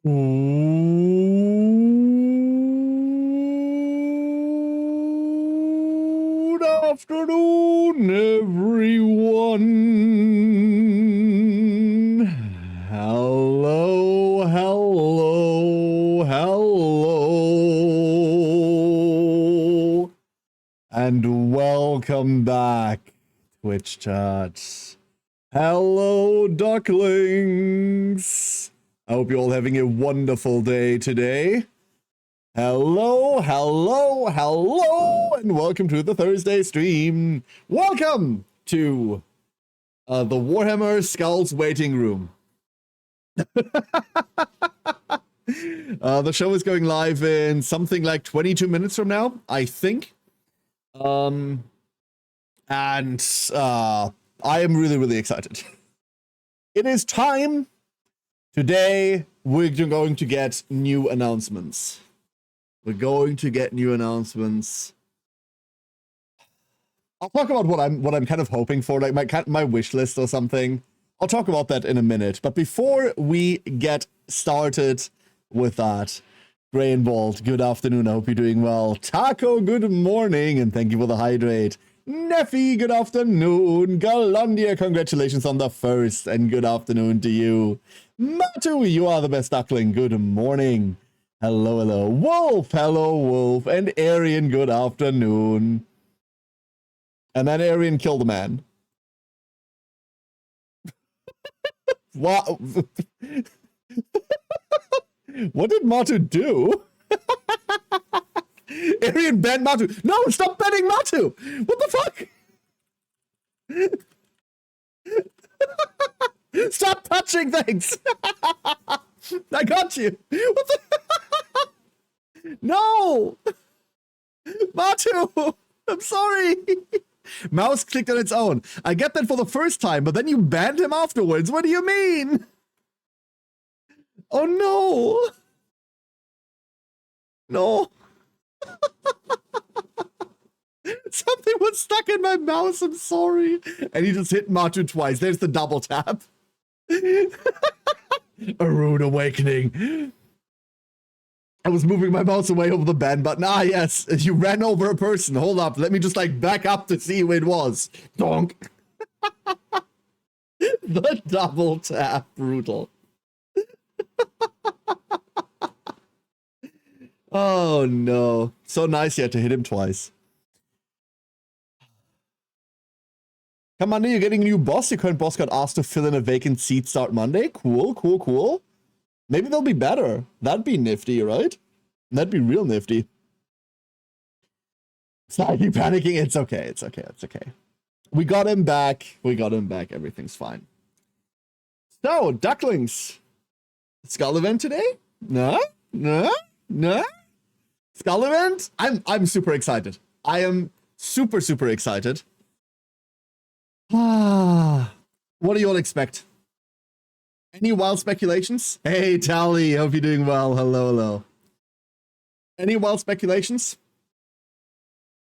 Good afternoon, everyone. Hello, hello, hello. And welcome back, Twitch chats. Hello, ducklings. I hope you're all having a wonderful day today. Hello, hello, hello, and welcome to the Thursday stream. Welcome to the Warhammer Skulls waiting room. The show is going live in something like 22 minutes from now, I think. I am really excited. It is time. Today, we're going to get new announcements. We're going to get new announcements. I'll talk about what I'm kind of hoping for, like my wish list or something. I'll talk about that in a minute. But before we get started with that, Grainbolt, good afternoon. I hope you're doing well. Taco, good morning, and thank you for the hydrate. Neffy, good afternoon. Galandia, congratulations on the first, and good afternoon to you. Matu, you are the best duckling. Good morning. Hello, hello. Wolf, hello, Wolf. And Arian, good afternoon. And then Arian killed a man. Wow. What did Matu do? Arian banned Matu. No, stop banning Matu. What the fuck? Stop touching things. I got you. What the? No. Matu, I'm sorry. Mouse clicked on its own. I get that for the first time, but then you banned him afterwards. What do you mean? Oh no. No. Something was stuck in my mouse, I'm sorry. And he just hit Matu twice. There's the double tap. A rude awakening. I was moving my mouse away over the ban button. Ah, yes, you ran over a person. Hold up, let me just like back up to see who it was. Donk. The double tap, brutal. Oh no, so nice you had to hit him twice. Commander, you're getting a new boss. Your current boss got asked to fill in a vacant seat start Monday. Cool, cool, cool. Maybe they'll be better. That'd be nifty, right? That'd be real nifty. Stop you panicking. It's okay. It's okay. It's okay. We got him back. We got him back. Everything's fine. So, ducklings. Skull event today? No? No? No? Skull event? I'm super excited. I am super excited. What do you all expect? Any wild speculations? Hey, Tally, hope you're doing well. Hello, hello. Any wild speculations?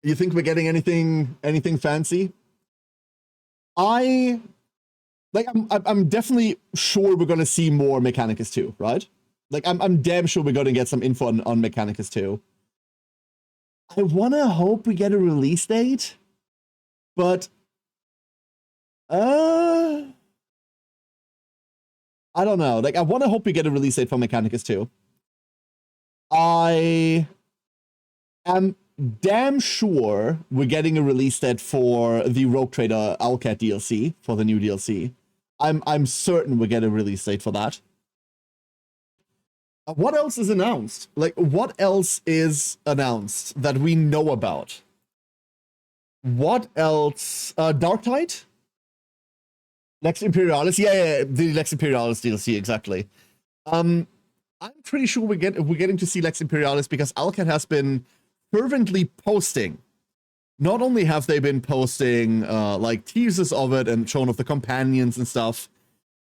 You think we're getting anything fancy? I'm definitely sure we're gonna see more Mechanicus 2, right? Like I'm damn sure we're gonna get some info on Mechanicus 2. I wanna hope we get a release date, but I don't know. Like, I want to hope we get a release date for Mechanicus 2. I am damn sure we're getting a release date for the Rogue Trader Owlcat DLC, for the new DLC. I'm certain we'll get a release date for that. What else is announced? Like, what else is announced that we know about? What else? Darktide? Lex Imperialis, yeah, the Lex Imperialis DLC, exactly. I'm pretty sure we're getting to see Lex Imperialis because Owlcat has been fervently posting. Not only have they been posting like teasers of it and shown off the companions and stuff,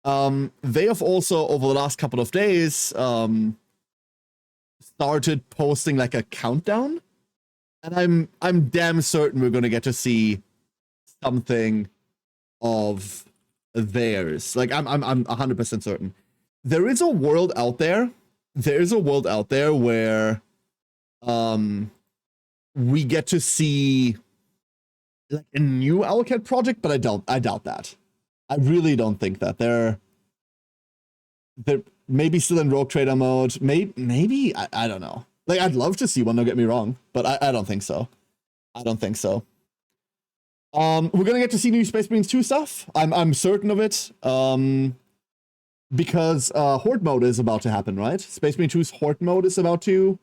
they have also over the last couple of days started posting like a countdown, and I'm damn certain we're gonna get to see something of theirs. Like I'm 100% certain. There is a world out there there's a world out there where we get to see like a new Owlcat project, but I doubt that. I really don't think that. They're maybe still in Rogue Trader mode. Maybe I don't know. Like, I'd love to see one, don't get me wrong, but I don't think so. I don't think so. We're gonna get to see new Space Marines 2 stuff. I'm certain of it. Because Horde mode is about to happen, right? Space Marine 2's Horde mode is about to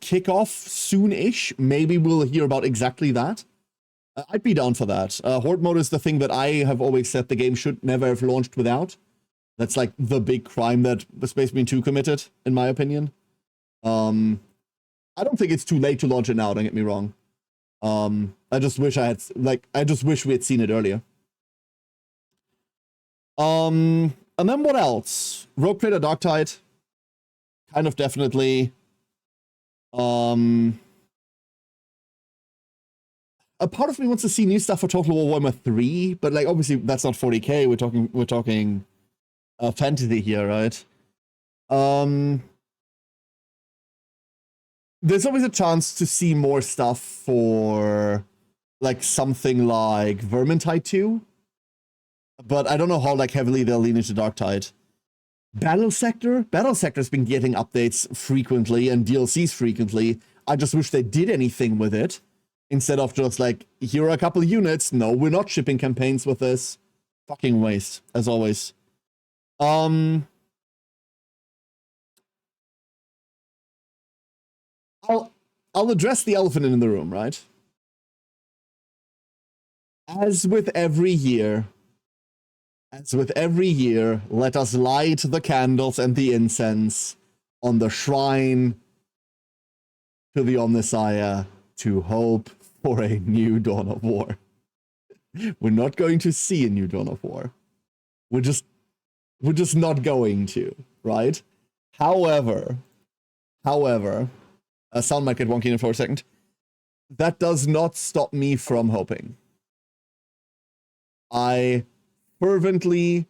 kick off soon-ish. Maybe we'll hear about exactly that. I'd be down for that. Horde mode is the thing that I have always said the game should never have launched without. That's like the big crime that the Space Marine 2 committed, in my opinion. I don't think it's too late to launch it now, don't get me wrong. I just wish we had seen it earlier. And then what else? Rogue Trader Darktide. Kind of definitely. A part of me wants to see new stuff for Total War Warhammer 3, but like obviously that's not 40k. We're talking fantasy here, right? There's always a chance to see more stuff for like something like Vermintide 2. But I don't know how like heavily they'll lean into Darktide. Battle Sector's been getting updates frequently and DLCs frequently. I just wish they did anything with it instead of just like, here are a couple units. No, we're not shipping campaigns with this. Fucking waste, as always. I'll address the elephant in the room, right? As with every year, let us light the candles and the incense on the shrine to the Omnissiah to hope for a new Dawn of War. We're not going to see a new Dawn of War. We're just not going to, right? However, sound might get wonky in for a second. That does not stop me from hoping. I fervently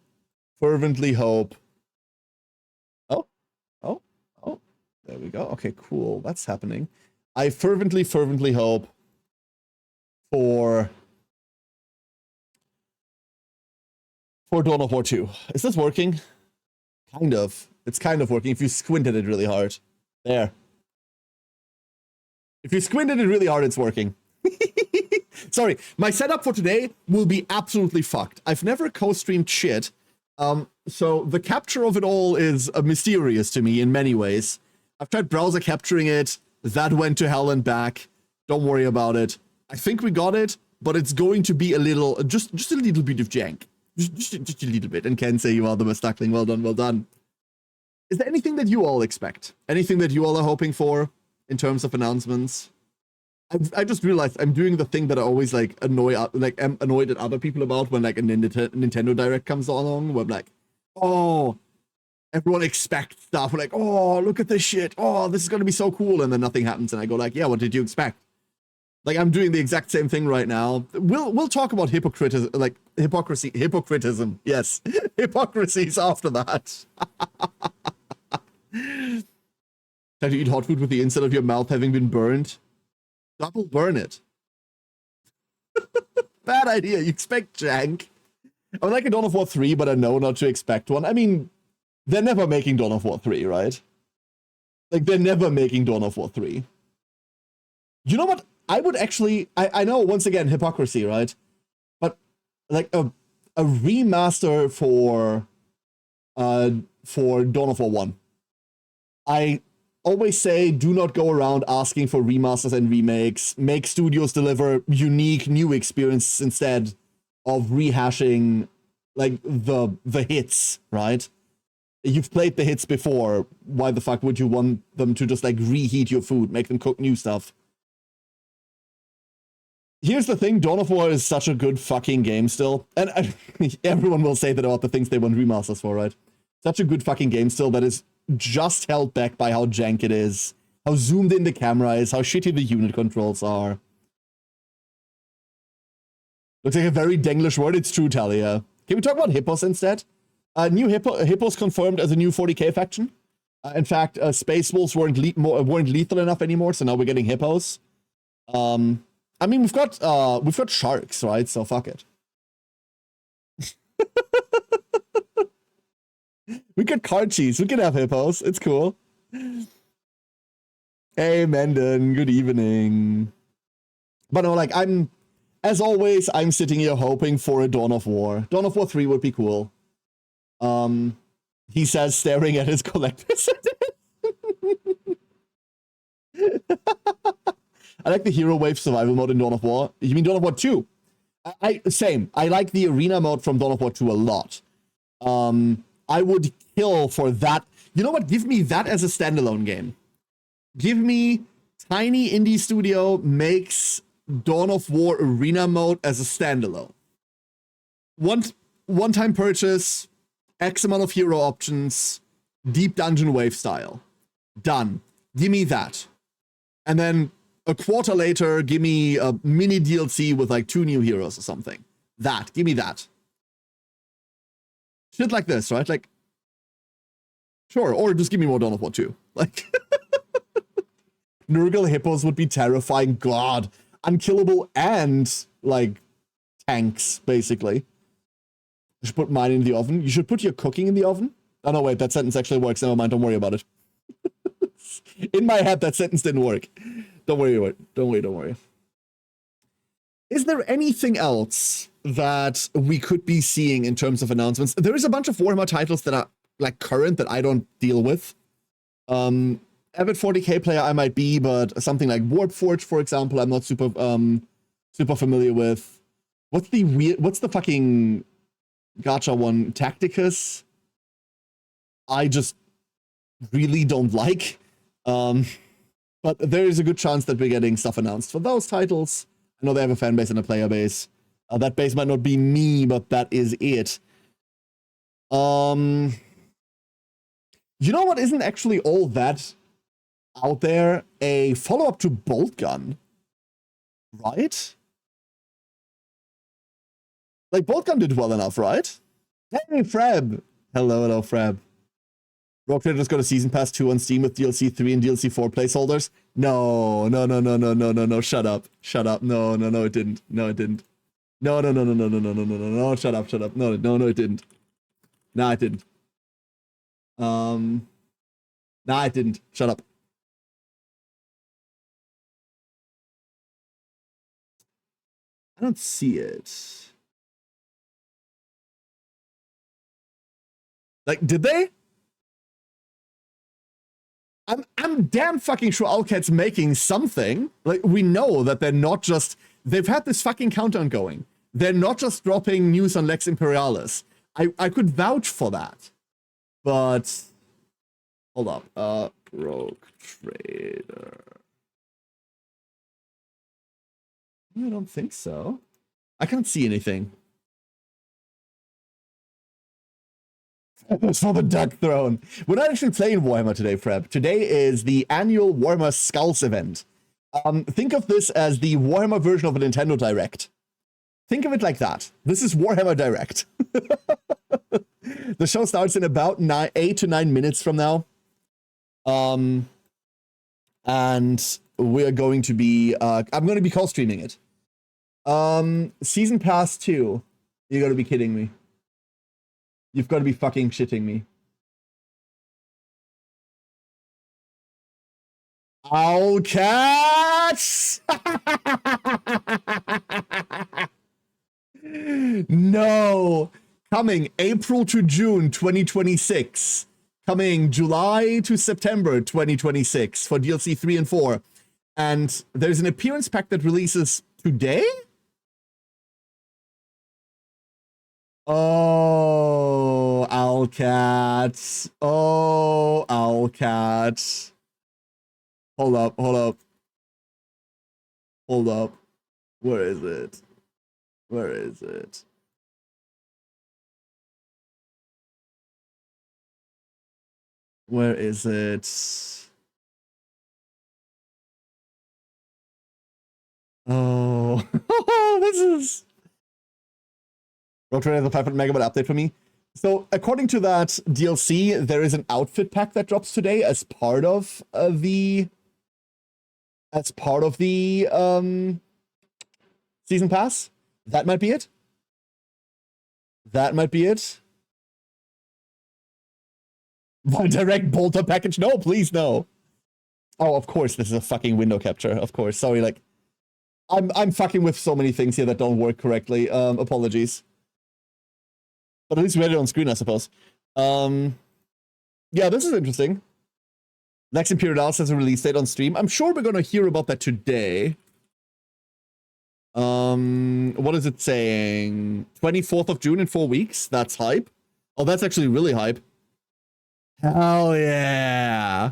hope. Oh, there we go. Okay, cool. That's happening. I fervently hope for Dawn of War 2. Is this working? Kind of. It's kind of working if you squint at it really hard. There. If you squint at it really hard, it's working. Sorry, my setup for today will be absolutely fucked. I've never co-streamed shit, so the capture of it all is mysterious to me in many ways. I've tried browser capturing it. That went to hell and back. Don't worry about it. I think we got it, but it's going to be a little, just a little bit of jank. Just a little bit. And Ken say you are the best duckling. Well done, well done. Is there anything that you all expect? Anything that you all are hoping for in terms of announcements? I just realized I'm doing the thing that I always like am annoyed at other people about when like a Nintendo Direct comes along, where I'm like, oh, everyone expects stuff. We're like, oh, look at this shit. Oh, this is gonna be so cool, and then nothing happens, and I go like, yeah, what did you expect? Like, I'm doing the exact same thing right now. We'll talk about hypocritism. Yes, hypocrisies after that. Try to eat hot food with the inside of your mouth having been burned. Double burn it. Bad idea. You expect jank. I would like a Dawn of War 3, but I know not to expect one. I mean, they're never making Dawn of War 3, right? Like, they're never making Dawn of War 3. You know what? I would actually... I know, once again, hypocrisy, right? But, like, a remaster for Dawn of War 1. I always say, do not go around asking for remasters and remakes. Make studios deliver unique new experiences instead of rehashing like the hits, right? You've played the hits before. Why the fuck would you want them to just like reheat your food, make them cook new stuff? Here's the thing, Dawn of War is such a good fucking game still. And everyone will say that about the things they want remasters for, right? Such a good fucking game still that is just held back by how jank it is, how zoomed in the camera is, how shitty the unit controls are. Looks like a very Denglish word. It's true, Talia. Can we talk about Hippos instead? New Hippos confirmed as a new 40k faction. In fact, Space Wolves weren't lethal enough anymore, so now we're getting hippos. I mean, we've got sharks, right? So fuck it. We get card cheese. We can have hippos. It's cool. Hey, Mendon. Good evening. But no, like, as always, I'm sitting here hoping for a Dawn of War. Dawn of War 3 would be cool. He says, staring at his collector's I like the Hero Wave survival mode in Dawn of War. You mean Dawn of War 2? Same. I like the arena mode from Dawn of War 2 a lot. I would kill for that. You know what? Give me that as a standalone game. Give me tiny indie studio makes Dawn of War arena mode as a standalone. One-time purchase, X amount of hero options, deep dungeon wave style. Done. Give me that. And then a quarter later, give me a mini DLC with like 2 new heroes or something. That. Give me that. Shit like this, right? Like, sure. Or just give me more Dawn of War 2. Like, Nurgle hippos would be terrifying. God. Unkillable and, like, tanks, basically. You should put mine in the oven. You should put your cooking in the oven. Oh, no, wait. That sentence actually works. Never mind. Don't worry about it. In my head, that sentence didn't work. Don't worry. Don't worry. Is there anything else that we could be seeing in terms of announcements? There is a bunch of Warhammer titles that are like current that I don't deal with. Avid 40k player I might be, but something like Warpforge, for example, I'm not super familiar with. What's the fucking gacha one? Tacticus? I just really don't like. But there is a good chance that we're getting stuff announced for those titles. I know they have a fan base and a player base. That base might not be me, but that is it. You know what isn't actually all that out there? A follow-up to Bolt Gun. Right? Like, Bolt Gun did well enough, right? Hey, Freb! Hello, Freb. Rogue Trader's got a Season Pass 2 on Steam with DLC 3 and DLC 4 placeholders. No. Shut up. No, it didn't. No, it didn't. No, shut up. No, it didn't. Nah, it didn't. Nah, it didn't. Shut up. I don't see it. Like, did they? I'm damn fucking sure Owlcat's making something. Like, we know that they're not just... They've had this fucking countdown going. They're not just dropping news on Lex Imperialis. I could vouch for that. But... Hold up. Rogue Trader... I don't think so. I can't see anything. It's for the Duck Throne. We're not actually playing Warhammer today, Freb. Today is the annual Warhammer Skulls event. Think of this as the Warhammer version of a Nintendo Direct. Think of it like that. This is Warhammer Direct. The show starts in about 8 to 9 minutes from now. And we're going to be... I'm going to be co-streaming it. Season Pass 2. You're going to be kidding me. You've got to be fucking shitting me. Owlcats! No. Coming April to June 2026. Coming July to September 2026 for DLC 3 and 4. And there's an appearance pack that releases today? Oh, Owlcats. Oh, Owlcats. Hold up. Where is it? Where is it? Oh, this is... Rogue Trader has a 500 megabyte update for me. So according to that DLC, there is an outfit pack that drops today as part of the season pass. That might be it. That might be it. Direct bolter package? No, please no. Oh, of course, this is a fucking window capture. Of course. Sorry, like I'm fucking with so many things here that don't work correctly. Apologies. But at least we had it on screen, I suppose. Yeah, this is interesting. Lex Imperialis has a release date on stream. I'm sure we're gonna hear about that today. What is it saying? 24th of June in 4 weeks? That's hype. Oh, that's actually really hype. Hell yeah.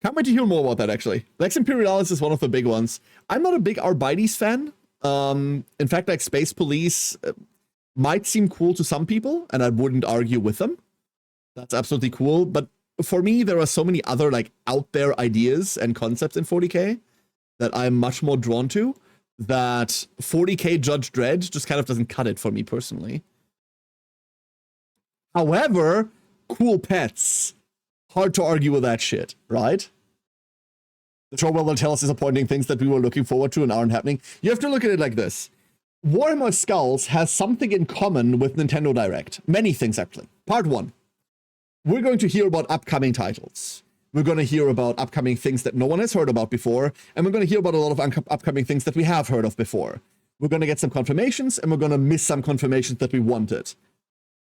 Can't wait to hear more about that, actually. Lex Imperialis is one of the big ones. I'm not a big Arbites fan. In fact, like Space Police might seem cool to some people, and I wouldn't argue with them. That's absolutely cool. But for me, there are so many other like out there ideas and concepts in 40k that I'm much more drawn to, that 40k Judge Dredd just kind of doesn't cut it for me personally. However, cool pets. Hard to argue with that shit, right? The show will tell us disappointing things that we were looking forward to and aren't happening. You have to look at it like this. Warhammer Skulls has something in common with Nintendo Direct. Many things, actually. Part 1. We're going to hear about upcoming titles. We're going to hear about upcoming things that no one has heard about before, and we're going to hear about a lot of upcoming things that we have heard of before. We're going to get some confirmations, and we're going to miss some confirmations that we wanted.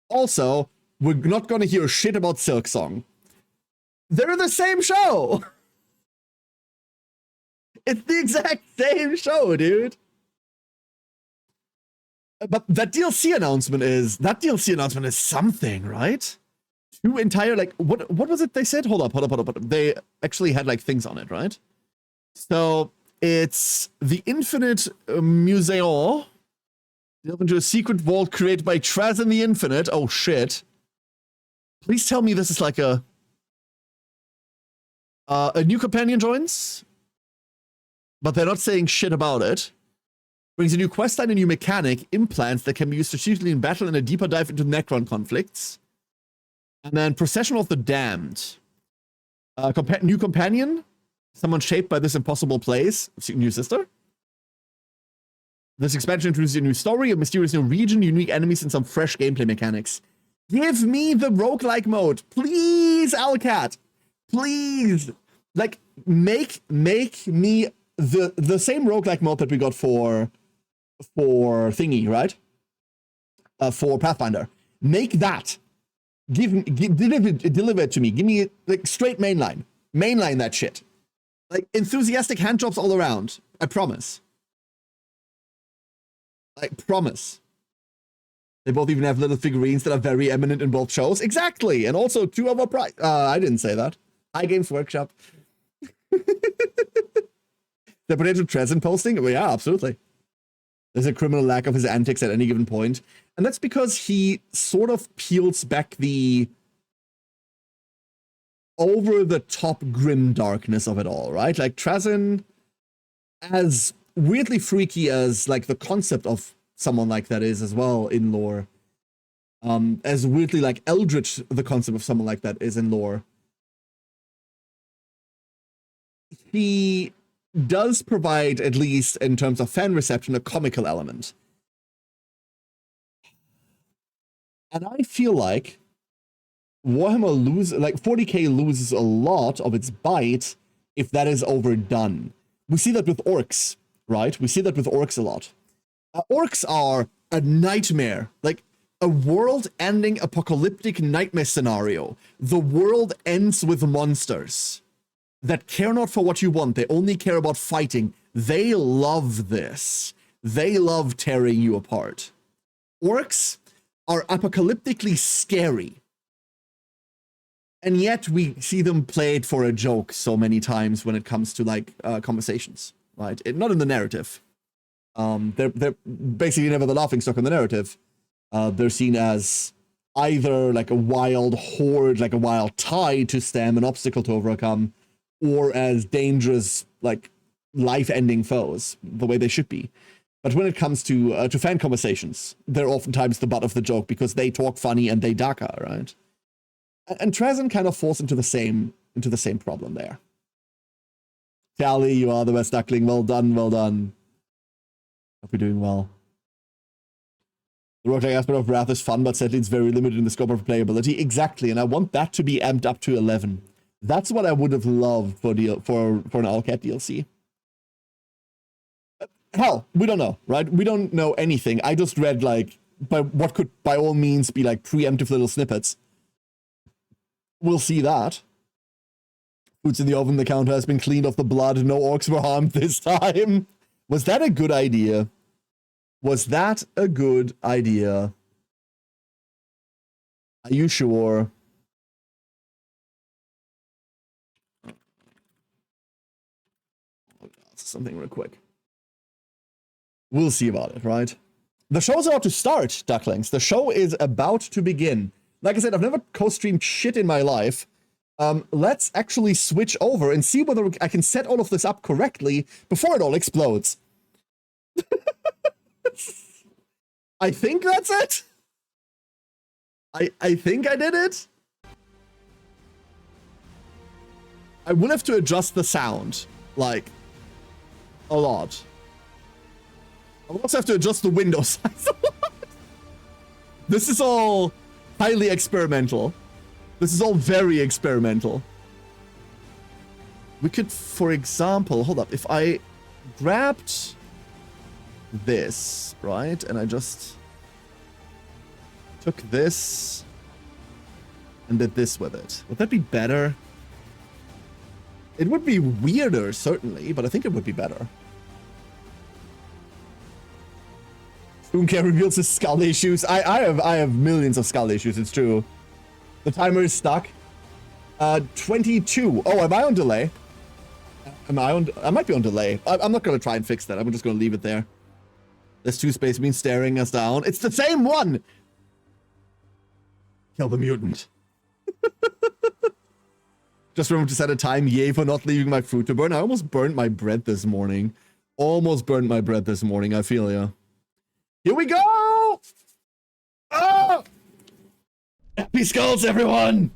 Also, we're not going to hear shit about Silksong. They're the same show! It's the exact same show, dude! But that DLC announcement is something, right? 2 entire, like, what was it they said? Hold up. They actually had, like, things on it, right? So, it's the Infinite Museum. Delve into a secret vault created by Traz and the Infinite. Oh, shit. Please tell me this is like a new companion joins, but they're not saying shit about it. Brings a new questline, a new mechanic, implants that can be used strategically in battle, and a deeper dive into Necron conflicts. And then Procession of the Damned. New companion, someone shaped by this impossible place, new sister. This expansion introduces a new story, a mysterious new region, unique enemies, and some fresh gameplay mechanics. Give me the roguelike mode. Please, Alcat. Please. Like, make me the same roguelike mode that we got for thingy, right? For Pathfinder. Make that. Deliver it to me. Give me like straight mainline. Mainline that shit. Like enthusiastic handjobs all around. I promise. I promise. They both even have little figurines that are very eminent in both shows. Exactly. And also 2 overpriced. I didn't say that. iGames Workshop. The potential Trezin posting? Well, yeah, absolutely. There's a criminal lack of his antics at any given point. And that's because he sort of peels back the over-the-top grim darkness of it all, right? Like, Trezin, as weirdly freaky as, like, the concept of someone like that is as well in lore, as weirdly, like, eldritch the concept of someone like that is in lore, he does provide, at least in terms of fan reception, a comical element. And I feel like Warhammer 40k loses a lot of its bite if that is overdone. We see that with orcs, right? We see that with orcs a lot. Orcs are a nightmare, like a world-ending apocalyptic nightmare scenario. The world ends with monsters that care not for what you want. They only care about fighting. They love this. They love tearing you apart. Orcs are apocalyptically scary. And yet we see them played for a joke so many times when it comes to like conversations, right? Not in the narrative. They're basically never the laughingstock in the narrative. They're seen as either like a wild horde, like a wild tide to stem, an obstacle to overcome, or as dangerous, like life-ending foes, the way they should be. But when it comes to fan conversations, they're oftentimes the butt of the joke because they talk funny and they daka, right? And Trazen kind of falls into the same problem there. Tally, you are the best duckling. Well done, well done. Hope you're doing well. The roguelike aspect of Wrath is fun, but sadly it's very limited in the scope of playability. Exactly, and I want that to be amped up to 11. That's what I would have loved for an Owlcat DLC. Hell, we don't know, right? We don't know anything. I just read, like, what could by all means be, like, preemptive little snippets. We'll see that. Food's in the oven, the counter has been cleaned off the blood, no orcs were harmed this time. Was that a good idea? Was that a good idea? Are you sure? Something real quick. We'll see about it, right? The show's about to start, ducklings. The show is about to begin. Like I said, I've never co-streamed shit in my life. Let's actually switch over and see whether I can set all of this up correctly before it all explodes. I think that's it. I think I did it. I will have to adjust the sound, like, a lot. I will also have to adjust the window size a lot. This is all highly experimental. This is all very experimental. We could, for example, hold up, if I grabbed this, right, and I just took this and did this with it, would that be better? It would be weirder, certainly, but I think it would be better. Spooncat reveals his skull issues. I have millions of skull issues, it's true. The timer is stuck. 22. Oh, am I on delay? I might be on delay. I'm not going to try and fix that. I'm just going to leave it there. There's two space beans staring us down. It's the same one! Kill the mutant. Just remember to set a time. Yay for not leaving my food to burn. I almost burnt my bread this morning. Almost burnt my bread this morning. I feel ya. Here we go! Oh! Happy skulls, everyone!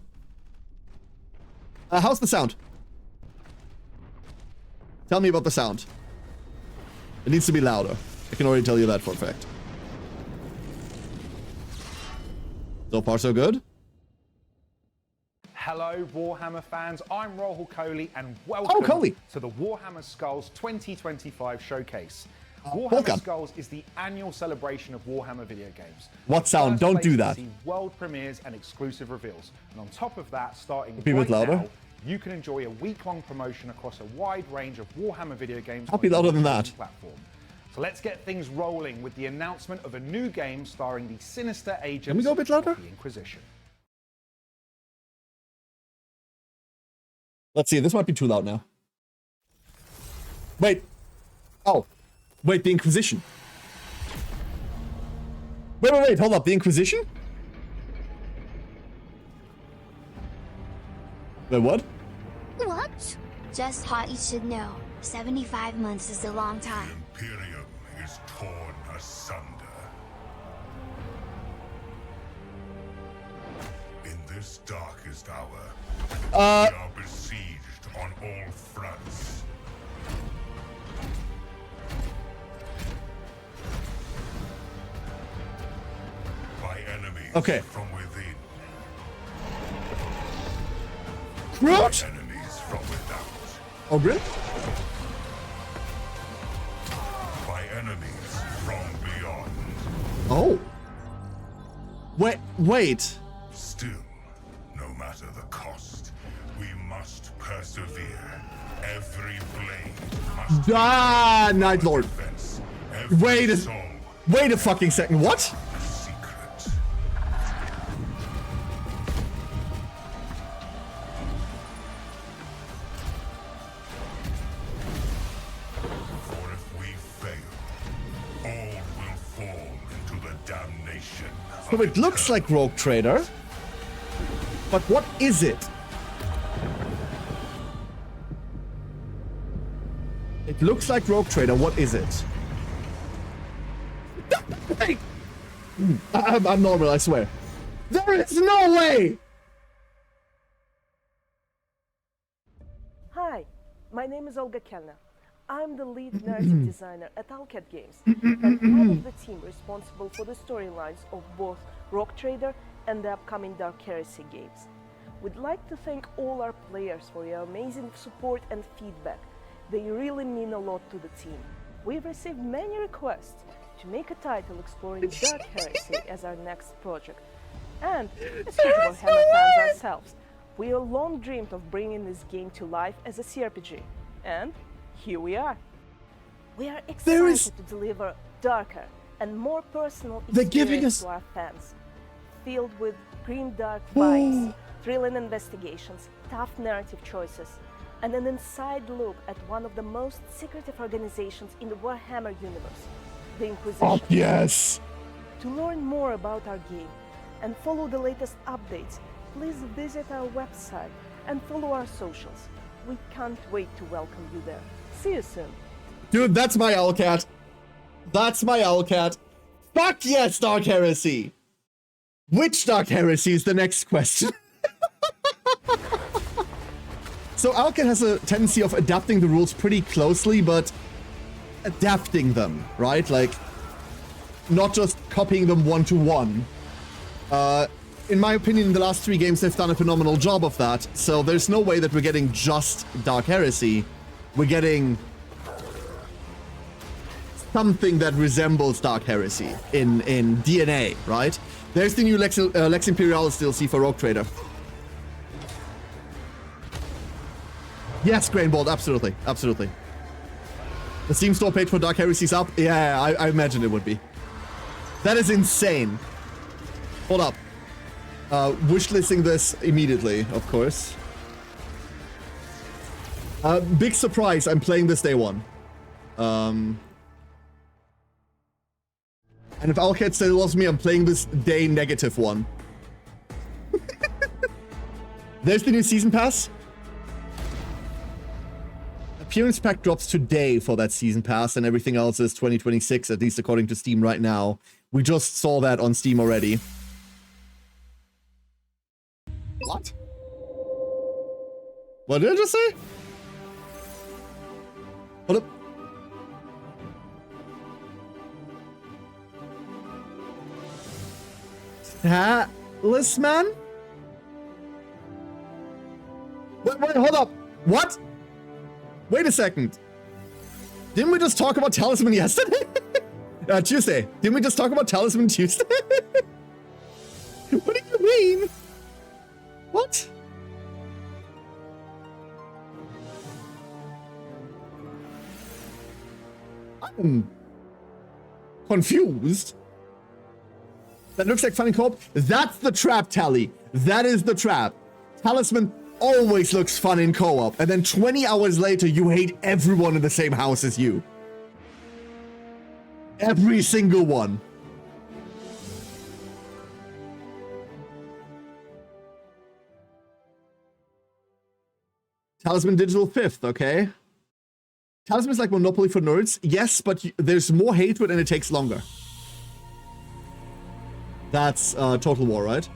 How's the sound? Tell me about the sound. It needs to be louder. I can already tell you that for a fact. So far, so good. Hello, Warhammer fans. I'm Rahul Kohli, and welcome to the Warhammer Skulls 2025 Showcase. Warhammer Skulls is the annual celebration of Warhammer video games. What sound? Don't do that. See world premieres and exclusive reveals. And on top of that, starting right now, you can enjoy a week-long promotion across a wide range of Warhammer video games. I'll be louder than that. Platform. So let's get things rolling with the announcement of a new game starring the sinister agents Can we go a bit louder? of the Inquisition. Let's see, this might be too loud now. Wait. Oh. Wait, the Inquisition. Wait, hold up, the Inquisition? Wait, what? What? Just thought you should know. 75 months is a long time. The Imperium is torn asunder. In this darkest hour, we are besieged on all fronts. By enemies from within. Groot? Enemies from without. Oh, really? By enemies from beyond. Oh. Wait. Still, no matter the cost, we must persevere. Every blade must Night Lord. defense. Wait Soul a fucking second. What? a secret. For if we fail, all will fall into the damnation. So it looks like Rogue Trader. But what is it? It looks like Rogue Trader. What is it? I'm normal, I swear. There is no way! Hi, my name is Olga Kellner. I'm the lead narrative designer at Alcat Games and part of the team responsible for the storylines of both Rock Trader and the upcoming Dark Heresy games. We'd like to thank all our players for your amazing support and feedback. They really mean a lot to the team. We've received many requests to make a title exploring Dark Heresy as our next project. And as huge Warhammer fans ourselves, we all long dreamed of bringing this game to life as a CRPG. And here we are. We are excited to deliver darker and more personal experience to our fans, filled with grim dark vibes, thrilling investigations, tough narrative choices, and an inside look at one of the most secretive organizations in the Warhammer universe, the Inquisition. Oh, yes! To learn more about our game and follow the latest updates, please visit our website and follow our socials. We can't wait to welcome you there. See you soon. Dude, that's my Owlcat. That's my Owlcat. Fuck yes, Dark Heresy! Which Dark Heresy is the next question? So Owlcat has a tendency of adapting the rules pretty closely, but adapting them, right? Like, not just copying them one-to-one. In my opinion, in the last 3 games, they've done a phenomenal job of that, so there's no way that we're getting just Dark Heresy. We're getting something that resembles Dark Heresy in DNA, right? There's the new Lex Imperialis DLC for Rogue Trader. Yes, Grainbolt, absolutely, absolutely. The Steam store page for Dark Heresy's up? Yeah, I imagine it would be. That is insane. Hold up. Wishlisting this immediately, of course. Big surprise, I'm playing this day 1. And if Owlcat still loves me, I'm playing this day -1. There's the new season pass. Appearance pack drops today for that season pass, and everything else is 2026, at least according to Steam right now. We just saw that on Steam already. What? What did I just say? Hold up. Talisman? Wait, hold up. What? Wait a second. Didn't we just talk about Talisman yesterday? Tuesday. Didn't we just talk about Talisman Tuesday? What do you mean? What? I'm confused. That looks like fun co-op. That's the trap, Tally. That is the trap. Talisman always looks fun in co-op, and then 20 hours later, you hate everyone in the same house as you. Every single one. Talisman Digital 5th, okay? Talisman is like Monopoly for nerds. Yes, but there's more hatred and it takes longer. That's Total War, right?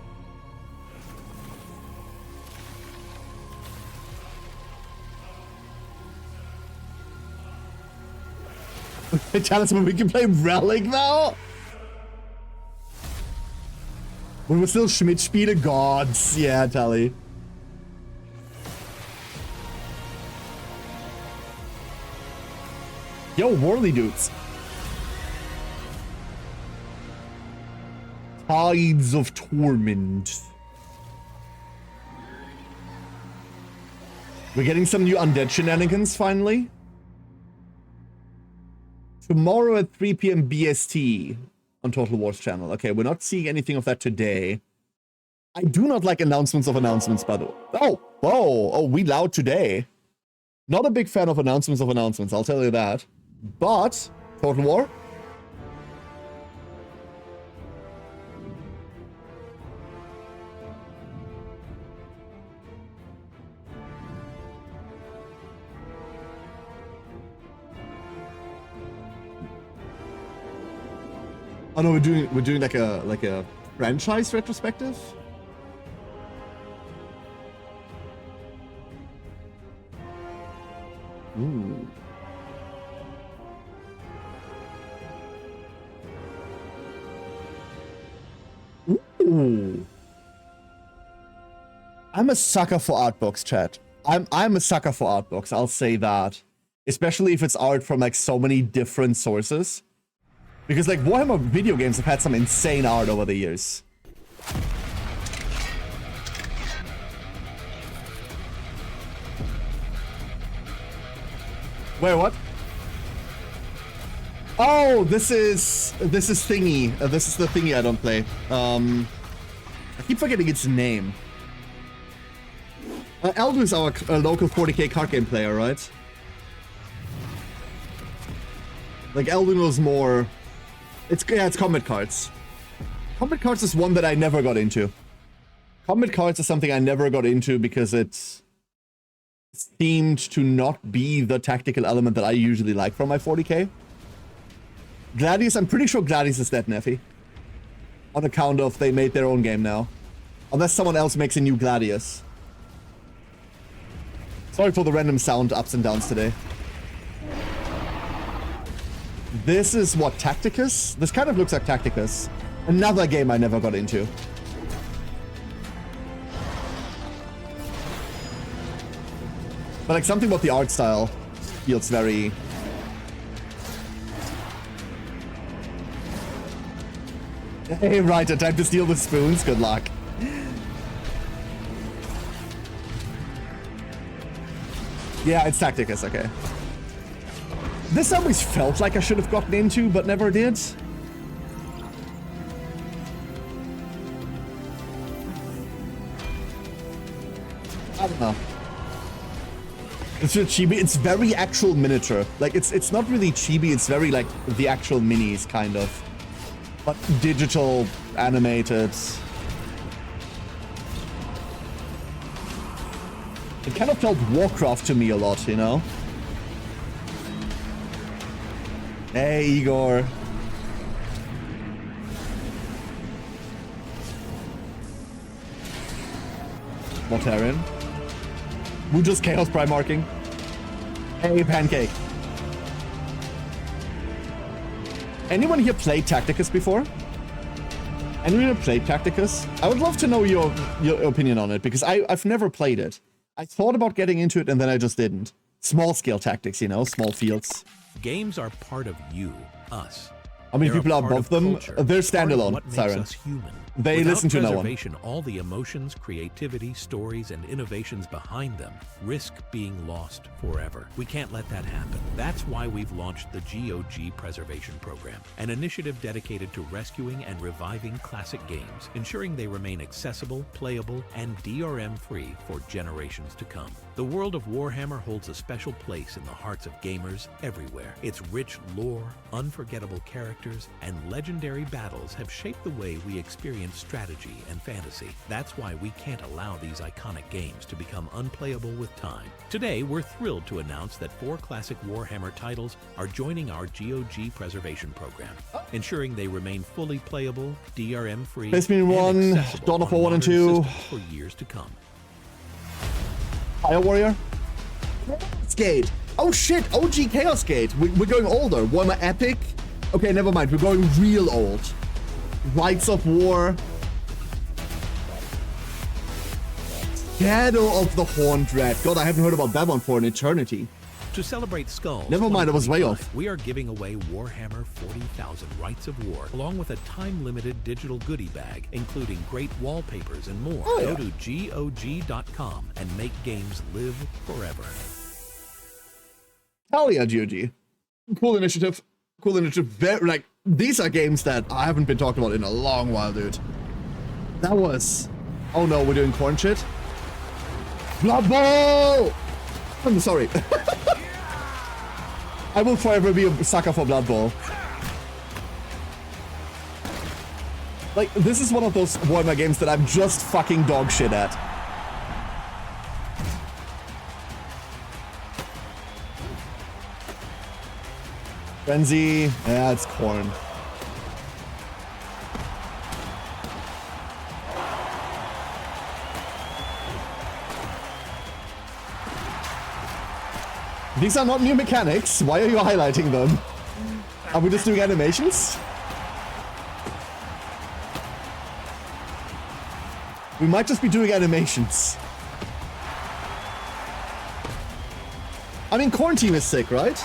Talisman, we can play Relic now? When we're still Schmidt-Spiele gods. Yeah, Tally. Yo, Warley dudes. Tides of Torment. We're getting some new undead shenanigans, finally. Tomorrow at 3 PM BST on Total War's channel. Okay, we're not seeing anything of that today. I do not like announcements of announcements, by the way. Oh, whoa, oh, we loud today. Not a big fan of announcements, I'll tell you that. But, Total War. Oh no, we're doing like a franchise retrospective. Ooh. Ooh. I'm a sucker for art books, chat. I'm a sucker for art books, I'll say that. Especially if it's art from like so many different sources. Because like Warhammer video games have had some insane art over the years. Wait, what? Oh, this is thingy. This is the thingy I don't play. I keep forgetting its name. Eldu is our local 40k card game player, right? Like Eldu knows more. It's Combat Cards. Combat Cards is one that I never got into. Combat Cards is something I never got into because it seemed to not be the tactical element that I usually like from my 40k. Gladius, I'm pretty sure Gladius is dead, Neffy. On account of they made their own game now. Unless someone else makes a new Gladius. Sorry for the random sound ups and downs today. This is what, Tacticus? This kind of looks like Tacticus. Another game I never got into. But like something about the art style feels very... Hey, right, time to steal the spoons. Good luck. Yeah, it's Tacticus, okay. This always felt like I should have gotten into, but never did. I don't know. It's chibi. It's very actual miniature. Like it's not really chibi. It's very like the actual minis kind of, but digital animated. It kind of felt Warcraft to me a lot, you know? Hey, Igor. Mortarian. Mujo's Chaos Primarking. Hey, Pancake. Anyone here played Tacticus before? Anyone here played Tacticus? I would love to know your opinion on it, because I've never played it. I thought about getting into it and then I just didn't. Small scale tactics, you know, small fields. Games are part of you, us. How many people are above them? They're standalone, Siren. They Without listen to no one. preservation, all the emotions, creativity, stories, and innovations behind them risk being lost forever. We can't let that happen. That's why we've launched the GOG Preservation Program, an initiative dedicated to rescuing and reviving classic games, ensuring they remain accessible, playable, and DRM-free for generations to come. The world of Warhammer holds a special place in the hearts of gamers everywhere. Its rich lore, unforgettable characters, and legendary battles have shaped the way we experience strategy and fantasy. That's why we can't allow these iconic games to become unplayable with time. Today, we're thrilled to announce that 4 classic Warhammer titles are joining our GOG Preservation Program, ensuring they remain fully playable, DRM-free, Space Marine 1, Dawn of War 1 and 2. For years to come. Fire Warrior? Chaos Gate. Oh shit, OG Chaos Gate. We're going older. Warhammer Epic? Okay, never mind. We're going real old. Rights of War. Shadow of the Horned Red. God, I haven't heard about that one for an eternity. To celebrate Skulls, never mind, I was way off. We are giving away Warhammer 40,000 Rights of War, along with a time-limited digital goodie bag, including great wallpapers and more. Oh, yeah. Go to GOG.com and make games live forever. Hell yeah, GOG. Cool initiative. Cool initiative. Very, like, these are games that I haven't been talking about in a long while, dude. That was... Oh no, we're doing corn shit? Blood Bowl! I'm sorry. I will forever be a sucker for Blood Bowl. Like, this is one of those Warhammer games that I'm just fucking dog shit at. Frenzy, yeah, it's corn. These are not new mechanics. Why are you highlighting them? Are we just doing animations? We might just be doing animations. I mean, Quarantine is sick, right?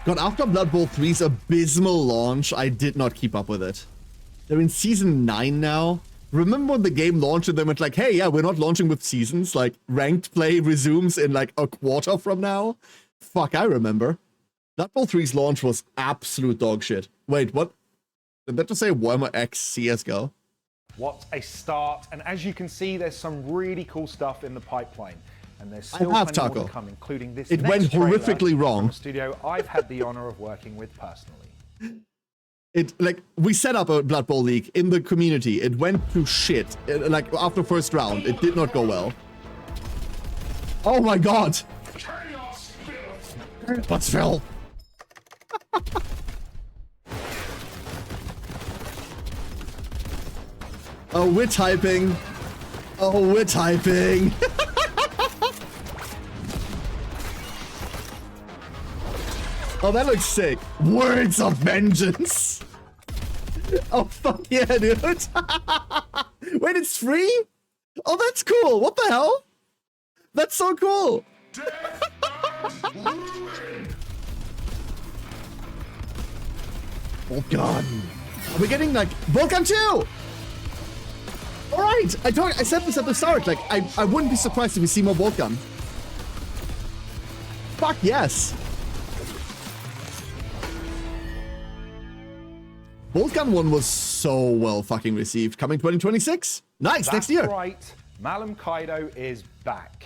God, after Blood Bowl 3's abysmal launch, I did not keep up with it. They're in Season 9 now. Remember when the game launched and they went like, hey, yeah, we're not launching with seasons. Like, ranked play resumes in like a quarter from now? Fuck, I remember. Blood Bowl 3's launch was absolute dog shit. Wait, what? Did that just say Warhammer X CSGO? What a start. And as you can see, there's some really cool stuff in the pipeline. And there's still plenty more to come, including this It went horrifically wrong. From a studio I've had the honor of working with personally. We set up a Blood Bowl league in the community. It went to shit. Like, after first round, it did not go well. Oh my god! What's Phil? Oh, we're typing. Oh, we're typing. Oh, that looks sick. Words of vengeance. Oh, fuck yeah, dude. Wait, it's free? Oh, that's cool. What the hell? That's so cool. Volkan. Are we getting, like, Volkan 2? All right. I said this at the start. Like, I wouldn't be surprised if we see more Volkan. Fuck yes. Volkan 1 was so well fucking received. Coming 2026? Nice, next year. That's right. Malum Kaido is back.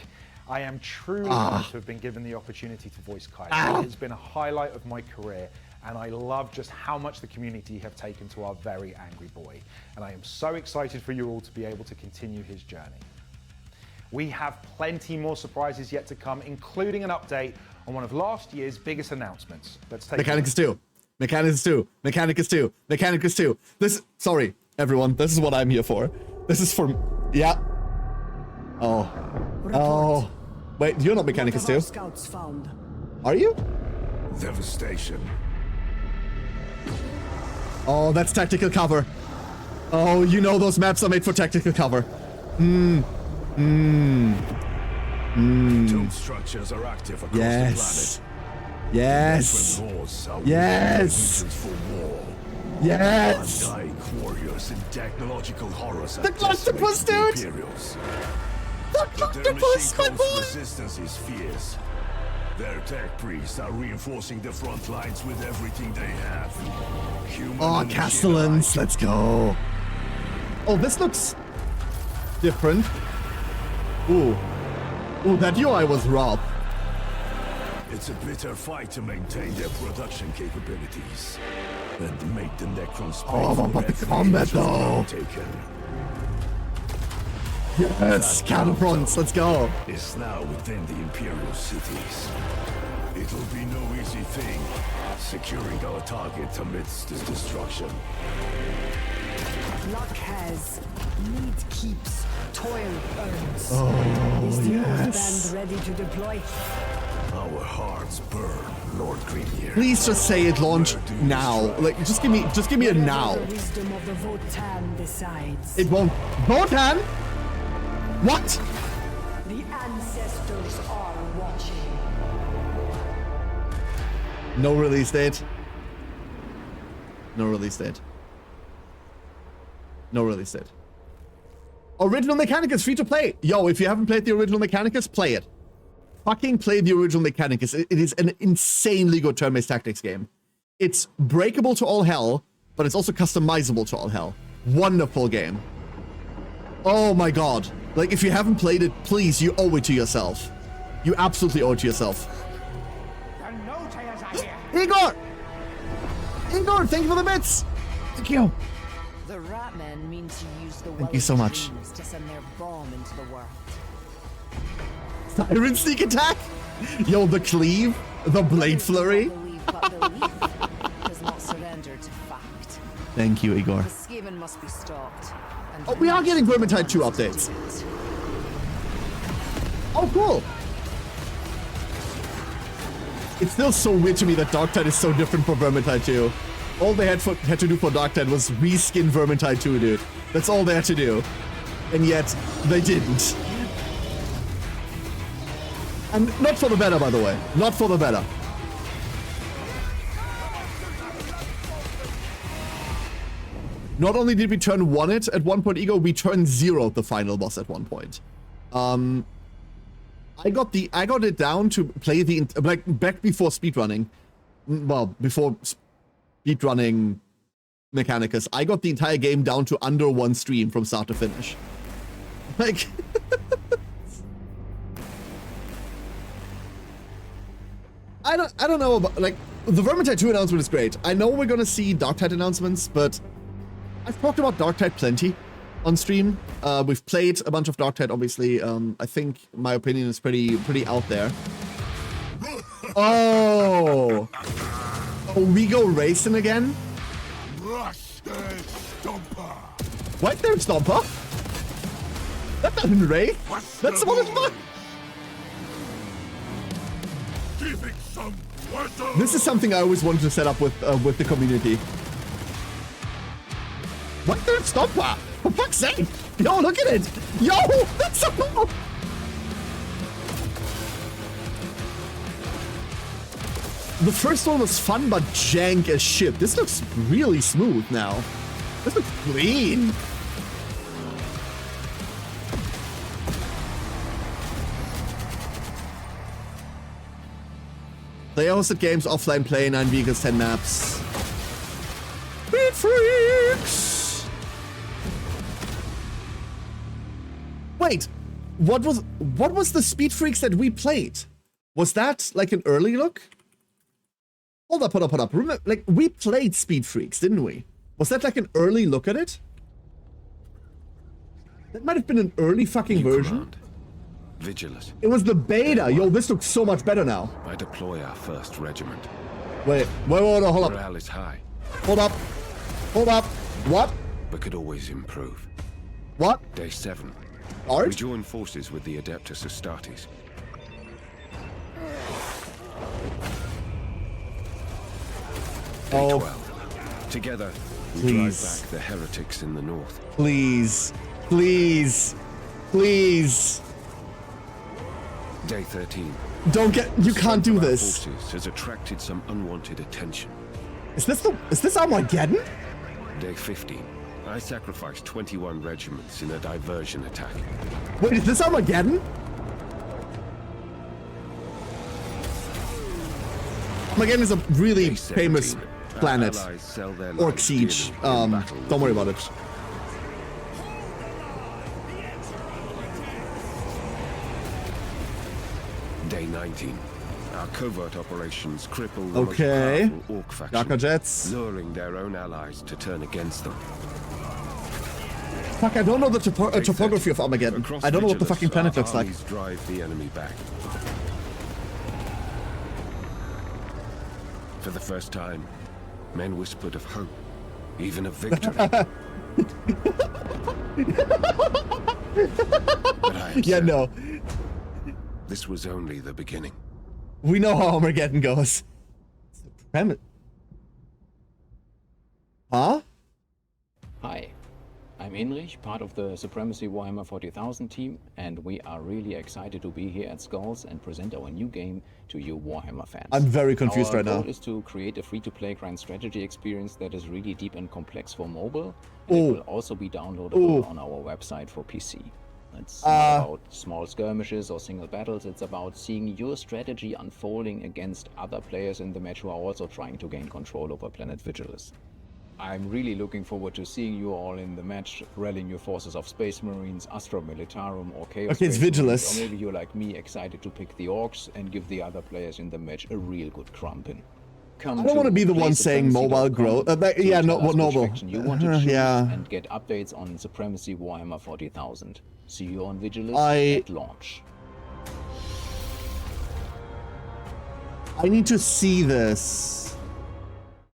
I am truly honored to have been given the opportunity to voice Kaido. It's been a highlight of my career, and I love just how much the community have taken to our very angry boy. And I am so excited for you all to be able to continue his journey. We have plenty more surprises yet to come, including an update on one of last year's biggest announcements. Let's take Mechanicus 2. Mechanicus 2. Mechanicus 2. Mechanicus 2. Sorry, everyone. This is what I'm here for. This is for... Yeah. Oh. Oh. Wait, you're not Mechanicus 2? Scouts found. Are you? Devastation. Oh, that's tactical cover. Oh, you know those maps are made for tactical cover. Tomb structures are active across the planet. Yes. Yes. Yes. Undying warriors and technological horrors. The Glocktopus, dude. The Glocktopus, my boy. Resistance is fierce. Their tech priests are reinforcing the front lines with everything they have. Oh, Castellans, let's go. Oh, this looks different. Ooh. Ooh, that UI was rough. It's a bitter fight to maintain their production capabilities and make the Necrons pay Oh, but the combat though. Yes, counterfronts, let's go. Is now within the Imperial cities. It'll be no easy thing securing our target amidst this destruction. Luck has, need keeps, toil earns. Oh, Is the yes. band ready to deploy? Our hearts burn, Lord Greenyear. Please just say it launched now. Like, just give me a now. The wisdom of the Votan decides. It won't. Votan? What? The ancestors are watching. No release date. No release date. No release date. Original Mechanicus, free to play. Yo, if you haven't played the original Mechanicus, play it. Fucking play the original Mechanicus. It is an insanely good turn-based tactics game. It's breakable to all hell, but it's also customizable to all hell. Wonderful game. Oh my god. Like, if you haven't played it, please, you owe it to yourself. You absolutely owe it to yourself. Igor! Igor, thank you for the bits! Thank you. The Ratmen mean to use the Thank you so much. to send their bomb into the world. Siren Sneak Attack? Yo, the cleave? The blade flurry? Believe, but belief does not surrender to fact. Thank you, Igor. The scheming must be stopped. And Oh, we are getting Vermintide 2 updates. Oh, cool. It's still so weird to me that Darktide is so different from Vermintide 2. All they had to do for Darktide was reskin Vermintide 2, dude. That's all they had to do. And yet, they didn't. And not for the better, by the way. Not for the better. Not only did we turn 1 it at one point, Ego, we turned 0 the final boss at one point. I got it down to play the, like, back before speedrunning. Well, before speedrunning Mechanicus, I got the entire game down to under 1 stream from start to finish. Like, I don't know about, like, the Vermintide 2 announcement is great. I know we're gonna see Darktide announcements, but I've talked about Darktide plenty on stream. We've played a bunch of Darktide, obviously. I think my opinion is pretty out there. Oh, we go racing again? What? There's Stomper? That doesn't race. That's what it's fun. This is something I always wanted to set up with the community. What? There's Stomper? For fuck's sake! Yo, look at it! Yo, that's so cool! The first one was fun, but jank as shit. This looks really smooth now. This looks clean. They hosted games, offline play, 9 vehicles, 10 maps. Beat freaks! Wait, what was the Speed Freaks that we played? Was that like an early look? Hold up. Remember, like, we played Speed Freaks, didn't we? Was that like an early look at it? That might have been an early fucking version. Command. Vigilant. It was the beta. Yo, this looks so much better now. I deploy our 1st regiment. Wait, hold up. Morale is high. Hold up. What? But could always improve. What? Day 7. Art? We join forces with the Adeptus Astartes. Day 12. Together, we Please. drive back the heretics in the north. Please. Day 13. You can't do Our this. forces has attracted some unwanted attention. Is this Armageddon? Day 15. I sacrificed 21 regiments in a diversion attack. Wait, is this Armageddon? Armageddon is a really Day 17. famous Our planet. allies sell their Orc lives Siege. dearly in battle Don't worry with about the it. Day 19. Our covert operations cripple the Okay. most powerful Orc faction, Darker Jets. luring their own allies to turn against them. Fuck, I don't know the topography of Armageddon. Across I don't know what the Vigilus, fucking planet our looks like. armies drive the enemy back. For the first time, men whispered of hope, even of victory. But I am Yeah, certain no. this was only the beginning. We know how Armageddon goes. Huh? Hi, I'm Hinrich, part of the Supremacy Warhammer 40,000 team, and we are really excited to be here at Skulls and present our new game to you Warhammer fans. I'm very confused right now. Our goal is to create a free-to-play grand strategy experience that is really deep and complex for mobile, and it will also be downloadable on our website for PC. It's not about small skirmishes or single battles, it's about seeing your strategy unfolding against other players in the match who are also trying to gain control over Planet Vigilus. I'm really looking forward to seeing you all in the match, rallying your forces of Space Marines, Astra Militarum, or Chaos Okay, it's Space Marines, Vigilus. or maybe you're like me, excited to pick the Orcs and give the other players in the match a real good crumpin'. I don't want to be the one saying mobile growth. Yeah, no, noble. You want to choose Yeah. and get updates on Supremacy Warhammer 40,000. See you on Vigilus at launch. I need to see this.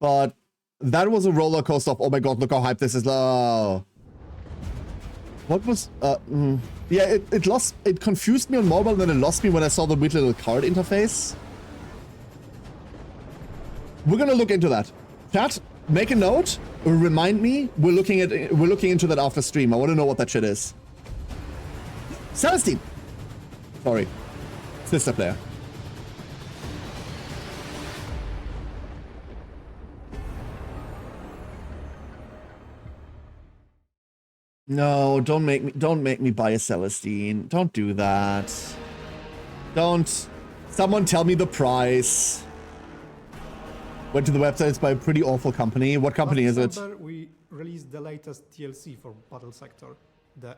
But that was a roller coaster of, oh my god, look how hyped this is. Oh. What was... yeah, it confused me on mobile, and then it lost me when I saw the weird little card interface. We're gonna look into that. Chat, make a note, remind me, we're looking into that after stream. I want to know what that shit is. Celestine! Sorry. Sister player. No, don't make me buy a Celestine. Don't do that. Don't. Someone tell me the price. Went to the website, it's by a pretty awful company. What company is it? We released the latest DLC for Battle Sector, the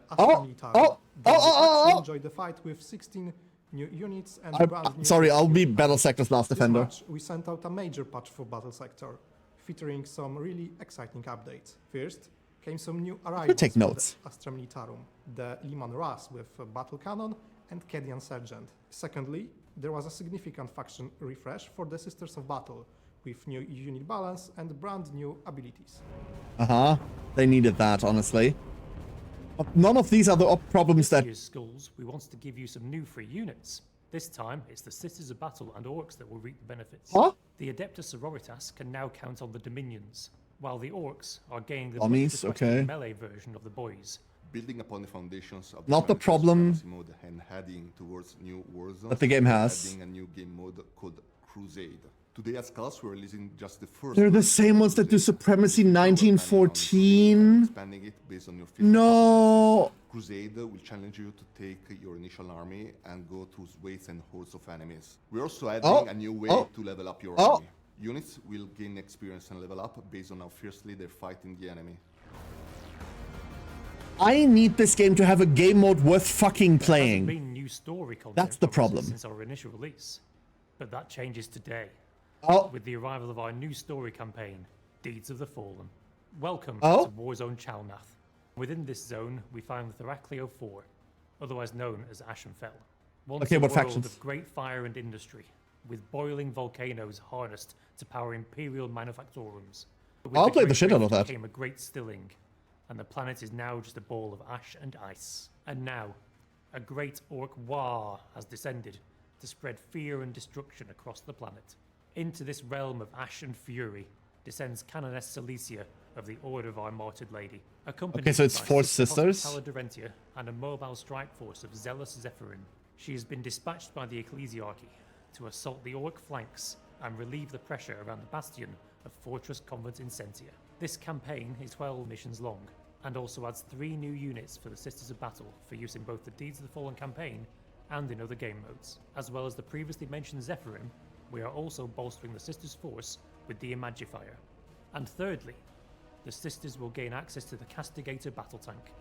enjoy the fight with 16 new units and brand new... Sorry, I'll be Battle Sector's last defender. March, we sent out a major patch for Battle Sector, featuring some really exciting updates. First, came some new arrivals take notes. for the Astra Militarum, the Liman Ras with a battle cannon and Kedian Sergeant. Secondly, there was a significant faction refresh for the Sisters of Battle, with new unit balance and brand new abilities. They needed that, honestly. But none of these are the problems that... Schools, we wanted to give you some new free units. This time, it's the Sisters of Battle and Orcs that will reap the benefits. The Adeptus Sororitas can now count on the Dominions, while the Orcs are gaining the melee version of the boys. Building upon the foundations of not the problem mode and heading towards new war zones, that the game has. Adding a new game mode called Crusade. Today as Skulls, we're releasing just the first... They're the same ones that do Supremacy 1914. Expanding it based on your no! Crusade will challenge you to take your initial army and go through waves and hordes of enemies. We're also adding a new way to level up your army. Units will gain experience and level up based on how fiercely they're fighting the enemy. I need this game to have a game mode worth fucking playing. There hasn't been new story content That's the problem. Since our initial release, but that changes today. With the arrival of our new story campaign, Deeds of the Fallen. Welcome to Warzone Chalnath. Within this zone, we find the Theracleo 4, otherwise known as Ashenfell. Once a world of great fire and industry, with boiling volcanoes harnessed to power imperial manufactorums. I'll play the shit out of that. Became a great stilling, and the planet is now just a ball of ash and ice. And now, a great orc war has descended to spread fear and destruction across the planet. Into this realm of ash and fury descends Canoness Cilicia of the Order of Our Martyred Lady. Okay, so it's 4 sisters? Durentia and a mobile strike force of zealous Zephyrim. She has been dispatched by the Ecclesiarchy to assault the orc flanks and relieve the pressure around the bastion of Fortress Convent Incentia. This campaign is 12 missions long, and also adds 3 new units for the Sisters of Battle for use in both the Deeds of the Fallen campaign and in other game modes. As well as the previously mentioned Zephyrim, we are also bolstering the Sisters' force with the Imagifier. And thirdly, the Sisters will gain access to the Castigator battle tank.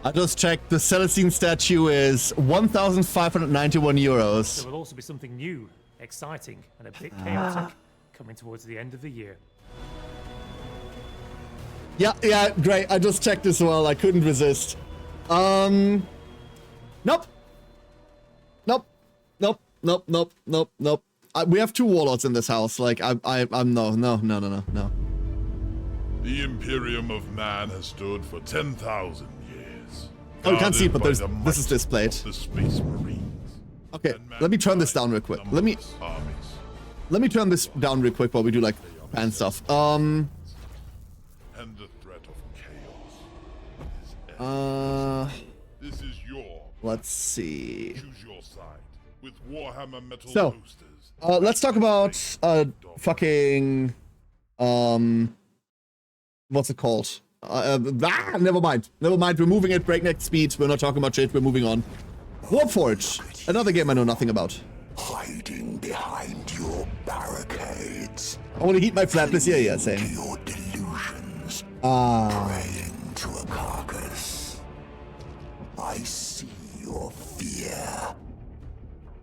I just checked, the Celestine statue is 1,591 euros. There will also be something new, exciting, and a bit chaotic coming towards the end of the year. Yeah, great. I just checked as well. I couldn't resist. Nope. We have 2 warlords in this house. Like, I'm no. The Imperium of Man has stood for 10,000 years. Oh, you can't see it, but this is displayed. The Space Marines. Okay, let me turn this down real quick. Let me turn this down real quick while we do like fan stuff. And the threat of chaos. This is your. Let's see. Choose your side with Warhammer Metal Boosters. Let's talk about fucking what's it called? Never mind. We're moving at breakneck speed. We're not talking about shit. We're moving on. Warforged, another game I know nothing about. Hiding behind your barricades. I want to heat my flatness. Yeah, same. Your delusions. Praying to a carcass. I see your fear.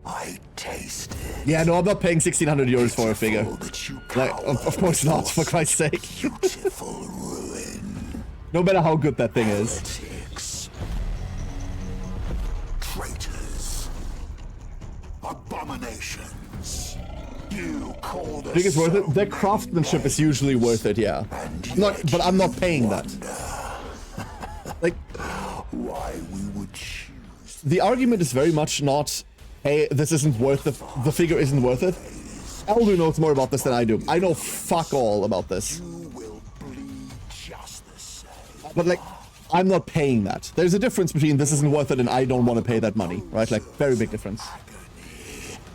I taste it. Yeah, no, I'm not paying 1,600 euros for a figure. Like, of course not, for Christ's sake. Beautiful ruin. No matter how good that thing is. Heretics. Traitors. Abominations. You call the I think it's worth it. Their craftsmanship is usually worth it, yeah. But I'm not paying that. Like, why we would choose. The argument is very much not, hey, this isn't worth the figure isn't worth it. Elder knows more about this than I do. I know fuck all about this. You will bleed just the same. But like, I'm not paying that. There's a difference between this isn't worth it and I don't want to pay that money, right? Like, very big difference.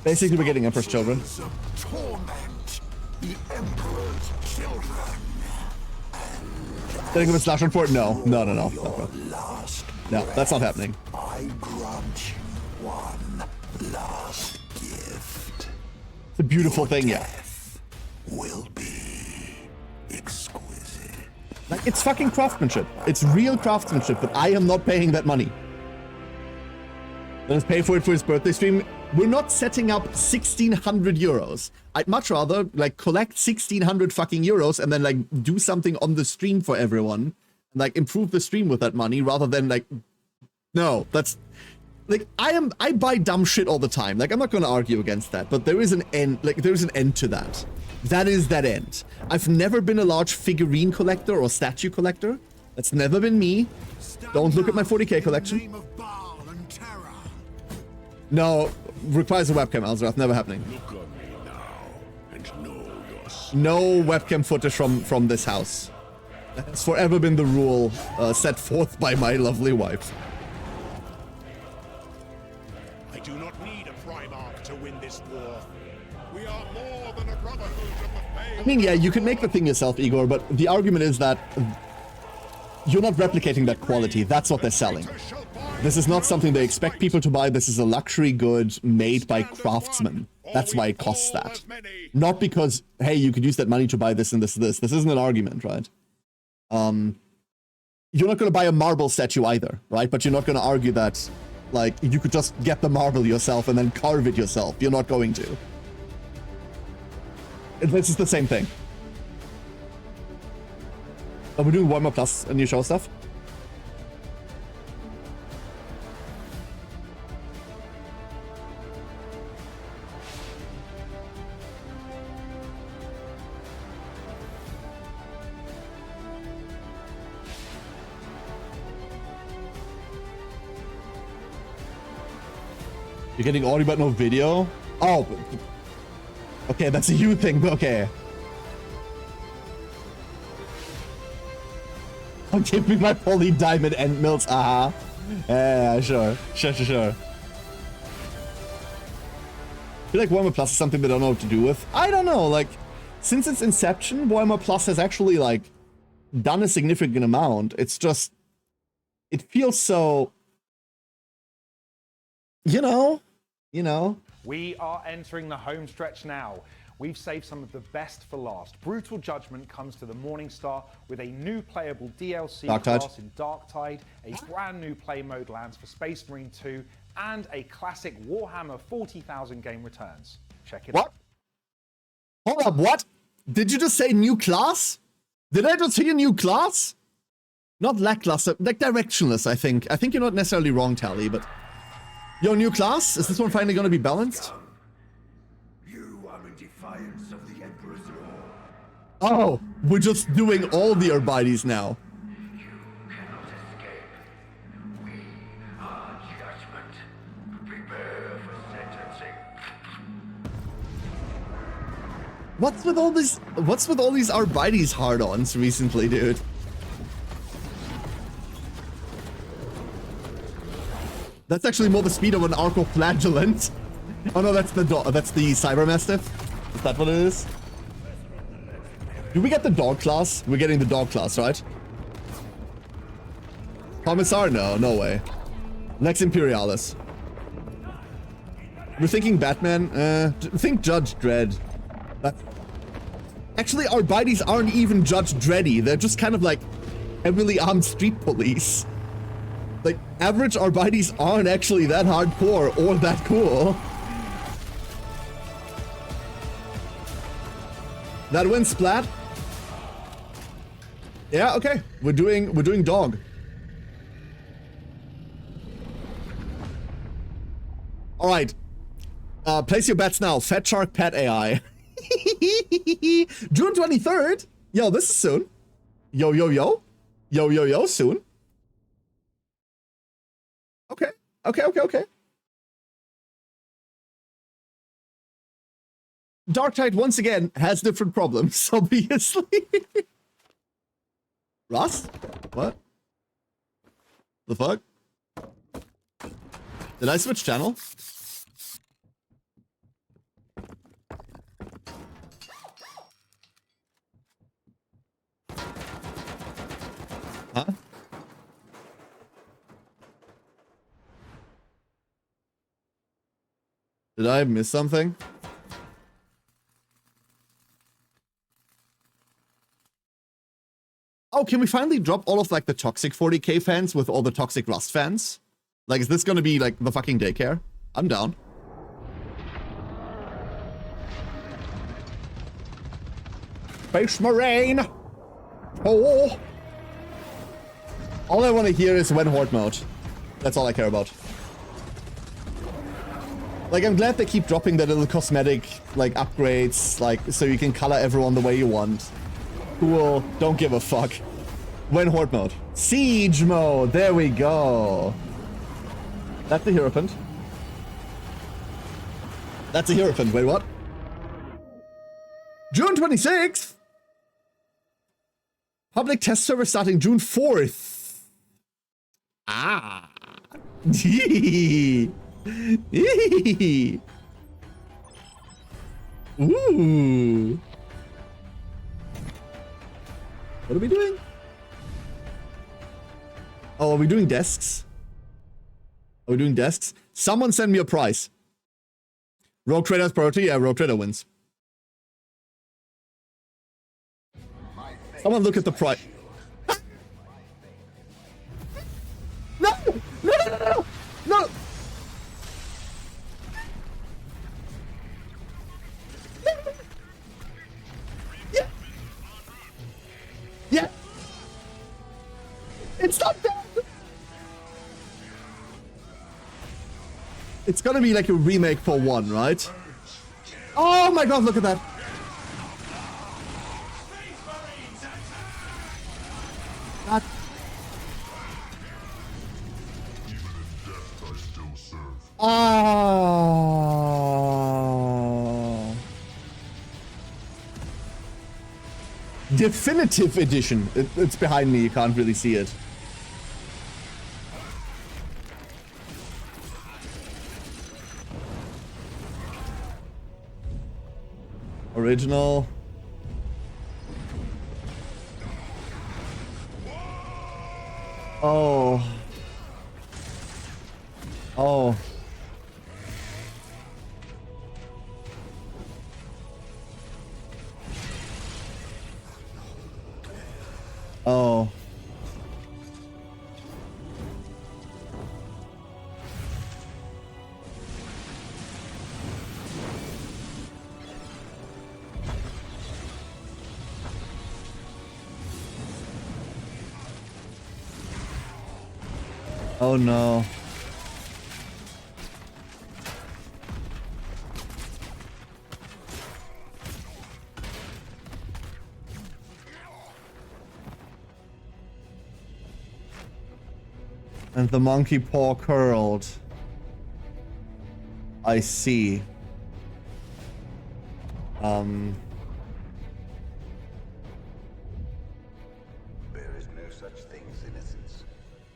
Basically, we're getting Emperor's Children. Torment the Emperor's children. Did I give a slash on for it? No. No. No, that's not happening. I grant you one last gift. It's a beautiful thing, yeah. Will be exquisite. Like, it's fucking craftsmanship. It's real craftsmanship, but I am not paying that money. Let us pay for it for his birthday stream. We're not setting up 1,600 euros. I'd much rather, like, collect 1,600 fucking euros and then, like, do something on the stream for everyone. And, like, improve the stream with that money rather than, like... No, that's... Like, I buy dumb shit all the time. Like, I'm not gonna argue against that. But there is an end, like, there's an end to that. That is that end. I've never been a large figurine collector or statue collector. That's never been me. Don't look at my 40k collection. No, requires a webcam, Alzrath. Never happening. Look on me now and know yourself. No webcam footage from this house. That's forever been the rule set forth by my lovely wife. I do not need a Primarch to win this war. We are more than a brotherhood of the faith. I mean, yeah, you can make the thing yourself, Igor, but the argument is that you're not replicating that quality. That's what they're selling. This is not something they expect people to buy. This is a luxury good made by craftsmen. That's why it costs that. Not because, hey, you could use that money to buy this and this and this. This isn't an argument, right? You're not going to buy a marble statue either, right? But you're not going to argue that, like, you could just get the marble yourself and then carve it yourself. You're not going to. This is the same thing. Are we doing Warhammer Plus new show stuff? You're getting audio but no video? Oh, okay, that's a you thing, okay. Oh, give me my poly diamond end mills, yeah, sure. I feel like Warhammer Plus is something they don't know what to do with. I don't know, like, since its inception, Warhammer Plus has actually, like, done a significant amount. It's just, it feels so... You know. We are entering the home stretch now. We've saved some of the best for last. Brutal Judgment comes to the Morningstar with a new playable DLC class in Darktide, a brand new play mode lands for Space Marine 2, and a classic Warhammer 40,000 game returns. Check it out. Hold up, what? Did you just say new class? Did I just hear new class? Not lackluster, like directionless, I think. I think you're not necessarily wrong, Tally, but... Yo, new class? Is this one finally gonna be balanced? You are in defiance of the Emperor's law. Oh, we're just doing all the Arbites now. You cannot escape. We are judgment. Prepare for sentencing. What's with all these Arbites hard-ons recently, dude? That's actually more the speed of an Arco-Flagellant. Oh no, that's the Cyber Mastiff. Is that what it is? Do we get the dog class? We're getting the dog class, right? Commissar? No way. Lex Imperialis. We're thinking Batman. Think Judge Dredd. Actually, Arbites aren't even Judge Dreddy. They're just kind of like heavily armed street police. Like, average Arbites aren't actually that hardcore or that cool. That win, Splat. Yeah, okay. We're doing dog. Alright. Place your bets now. Fat Shark Pet AI. June 23rd? Yo, this is soon. Yo, soon. Okay. Darktide, once again, has different problems, obviously. Ross? What? The fuck? Did I switch channel? Huh? Did I miss something? Oh, can we finally drop all of like the toxic 40k fans with all the toxic Rust fans? Like, is this gonna be like the fucking daycare? I'm down. Space Marine! Oh! All I want to hear is when Horde mode. That's all I care about. Like, I'm glad they keep dropping the little cosmetic, like, upgrades, like, so you can color everyone the way you want. Cool. Don't give a fuck. When Horde mode. Siege mode! There we go! That's a Hierophant. That's a Hierophant. Wait, what? June 26th? Public test server starting June 4th. Ah. Ooh. What are we doing? Oh, are we doing desks? Are we doing desks? Someone send me a prize. Rogue Trader's priority? Yeah, Rogue Trader wins. Someone look at the price. No! No! No! Yeah! Yeah! It's not dead! It's gonna be like a remake for 1, right? Oh my god, look at that! That... Oh. Definitive edition. It's behind me, you can't really see it. Original. Oh. Oh. Oh. Oh no. And the monkey paw curled. I see. There is no such thing as innocence,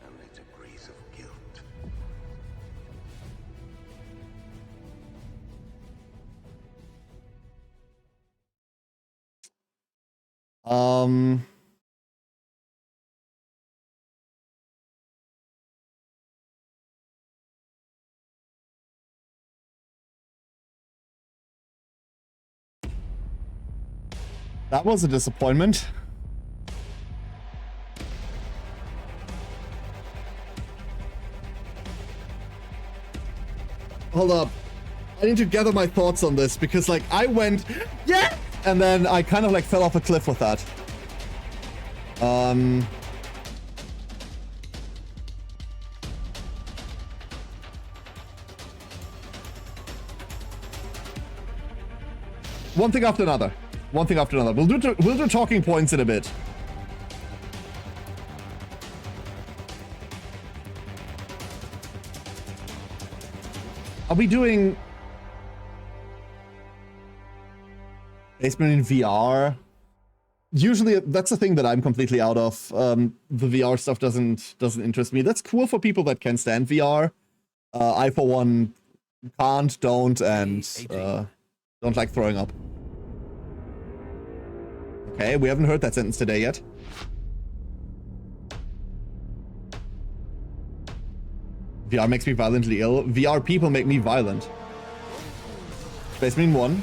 only degrees of guilt. That was a disappointment. Hold up. I need to gather my thoughts on this because, like, I went, yeah! And then I kind of, like, fell off a cliff with that. One thing after another. One thing after another. We'll do talking points in a bit. we doing Space Marine VR? Usually, that's the thing that I'm completely out of. The VR stuff doesn't interest me. That's cool for people that can stand VR. I, for one, can't, don't, and don't like throwing up. Okay, we haven't heard that sentence today yet. VR makes me violently ill. VR people make me violent. Space Marine 1.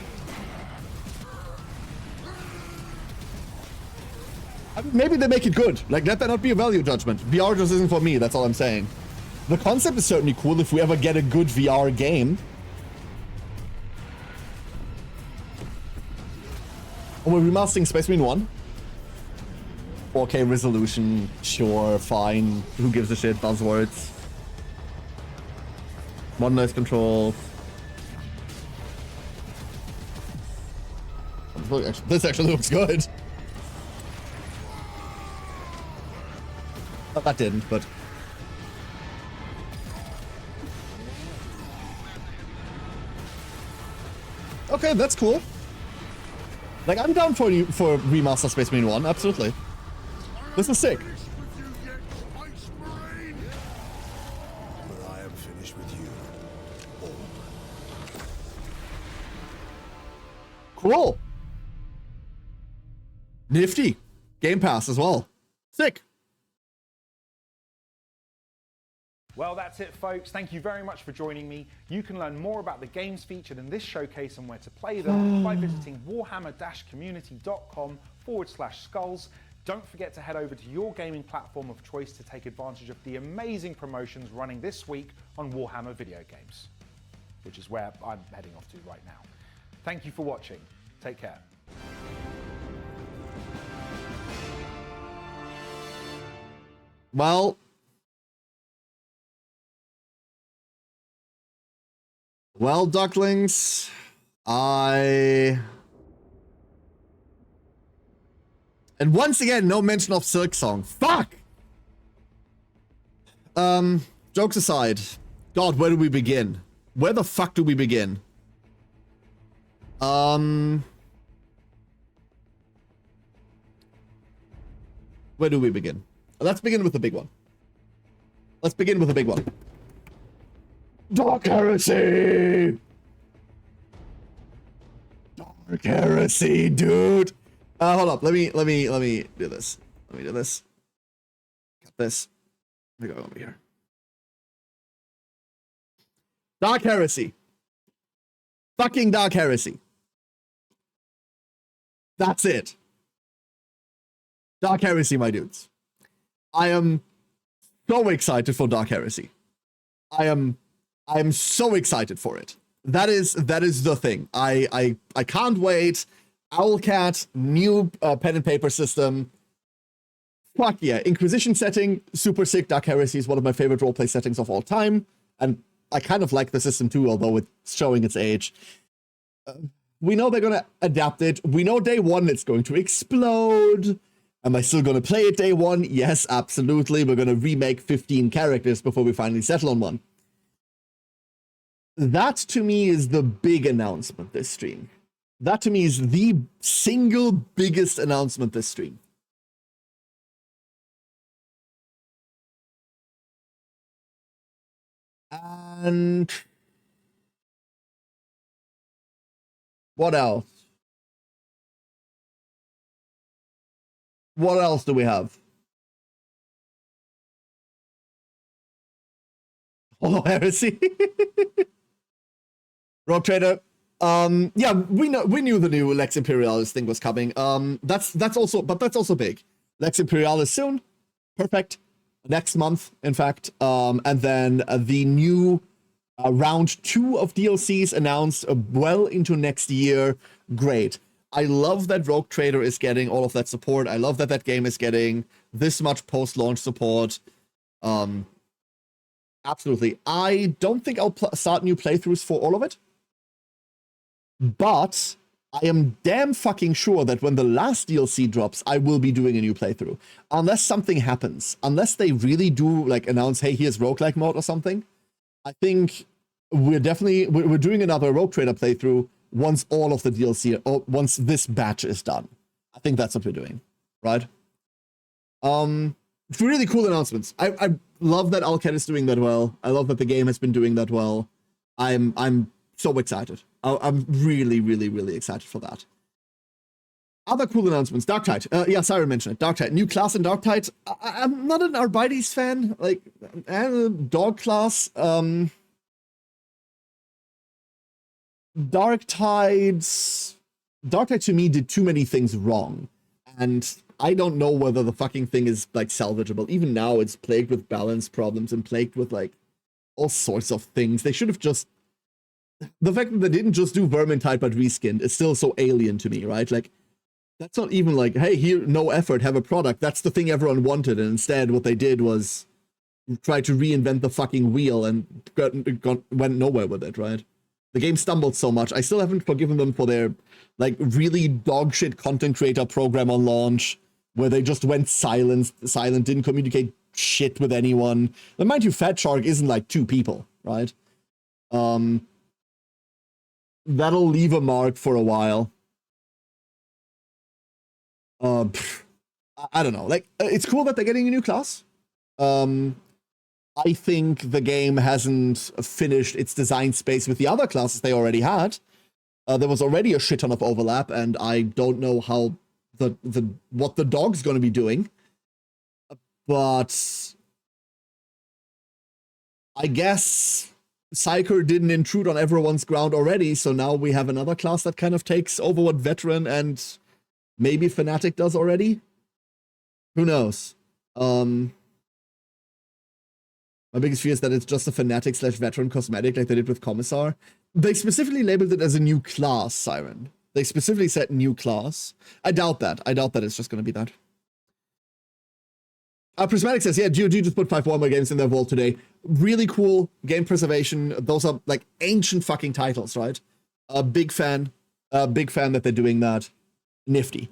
I mean, maybe they make it good. Like, let that not be a value judgment. VR just isn't for me, that's all I'm saying. The concept is certainly cool if we ever get a good VR game. Oh, we're remastering Space Marine 1? 4K resolution, sure, fine. Who gives a shit? Buzzwords. Modern noise control. This actually looks good. Oh, that didn't, but... Okay, that's cool. Like, I'm down for remaster Space Marine 1, absolutely. This is sick. But I am finished with you. Cool. Nifty. Game Pass as well. Sick. Well, that's it, folks. Thank you very much for joining me. You can learn more about the games featured in this showcase and where to play them by visiting warhammer-community.com/skulls. Don't forget to head over to your gaming platform of choice to take advantage of the amazing promotions running this week on Warhammer video games, which is where I'm heading off to right now. Thank you for watching. Take care. Well, ducklings, and once again, no mention of Silk Song. Fuck! Jokes aside, God, where do we begin? Where the fuck do we begin? Where do we begin? Let's begin with the big one. Dark Heresy! Dark Heresy, dude! Hold up, let me do this. Got this. Let me go over here. Dark Heresy. Fucking Dark Heresy. That's it. Dark Heresy, my dudes. I am so excited for Dark Heresy. I am so excited for it. That is the thing. I can't wait. Owlcat, new pen and paper system. Fuck yeah. Inquisition setting, super sick. Dark Heresy is one of my favorite roleplay settings of all time. And I kind of like the system too, although it's showing its age. We know they're going to adapt it. We know day one it's going to explode. Am I still going to play it day one? Yes, absolutely. We're going to remake 15 characters before we finally settle on one. That, to me, is the big announcement this stream. That, to me, is the single biggest announcement this stream. And... what else? What else do we have? Hollow Heresy. Rogue Trader. Yeah, we knew the new Lex Imperialis thing was coming. That's also big. Lex Imperialis soon. Perfect. Next month, in fact. And then the new round 2 of DLCs announced well into next year. Great. I love that Rogue Trader is getting all of that support. I love that that game is getting this much post-launch support. Absolutely. I don't think I'll start new playthroughs for all of it. But I am damn fucking sure that when the last DLC drops, I will be doing a new playthrough. Unless something happens. Unless they really do, like, announce, hey, here's roguelike mode or something. I think we're doing another Rogue Trader playthrough once all of the DLC, or once this batch is done. I think that's what we're doing, right? Really cool announcements. I love that Alcat is doing that well. I love that the game has been doing that well. I'm so excited. I'm really, really, really excited for that. Other cool announcements. Darktide. Yeah, Siren mentioned it. Darktide. New class in Darktide. I'm not an Arbites fan. Like, dog class. Darktide to me did too many things wrong. And I don't know whether the fucking thing is, like, salvageable. Even now, it's plagued with balance problems and plagued with, like, all sorts of things. They should have just... The fact that they didn't just do Vermintide but reskinned is still so alien to me, right? Like, that's not even like, hey, here, no effort, have a product. That's the thing everyone wanted. And instead, what they did was try to reinvent the fucking wheel and went nowhere with it, right? The game stumbled so much. I still haven't forgiven them for their, like, really dogshit content creator program on launch, where they just went silent, didn't communicate shit with anyone. And mind you, Fat Shark isn't like 2 people, right? That'll leave a mark for a while. I don't know. Like, it's cool that they're getting a new class. I think the game hasn't finished its design space with the other classes they already had. There was already a shit ton of overlap, and I don't know how what the dog's going to be doing. But I guess Psyker didn't intrude on everyone's ground already, so now we have another class that kind of takes over what Veteran and maybe Fnatic does already. Who knows? My biggest fear is that it's just a Fnatic/Veteran cosmetic like they did with Commissar. They specifically labeled it as a new class, Siren. They specifically said new class. I doubt that. I doubt that it's just going to be that. Prismatic says, yeah, GOG just put 5 Warhammer games in their vault today. Really cool game preservation. Those are like ancient fucking titles, right? Big fan that they're doing that. Nifty.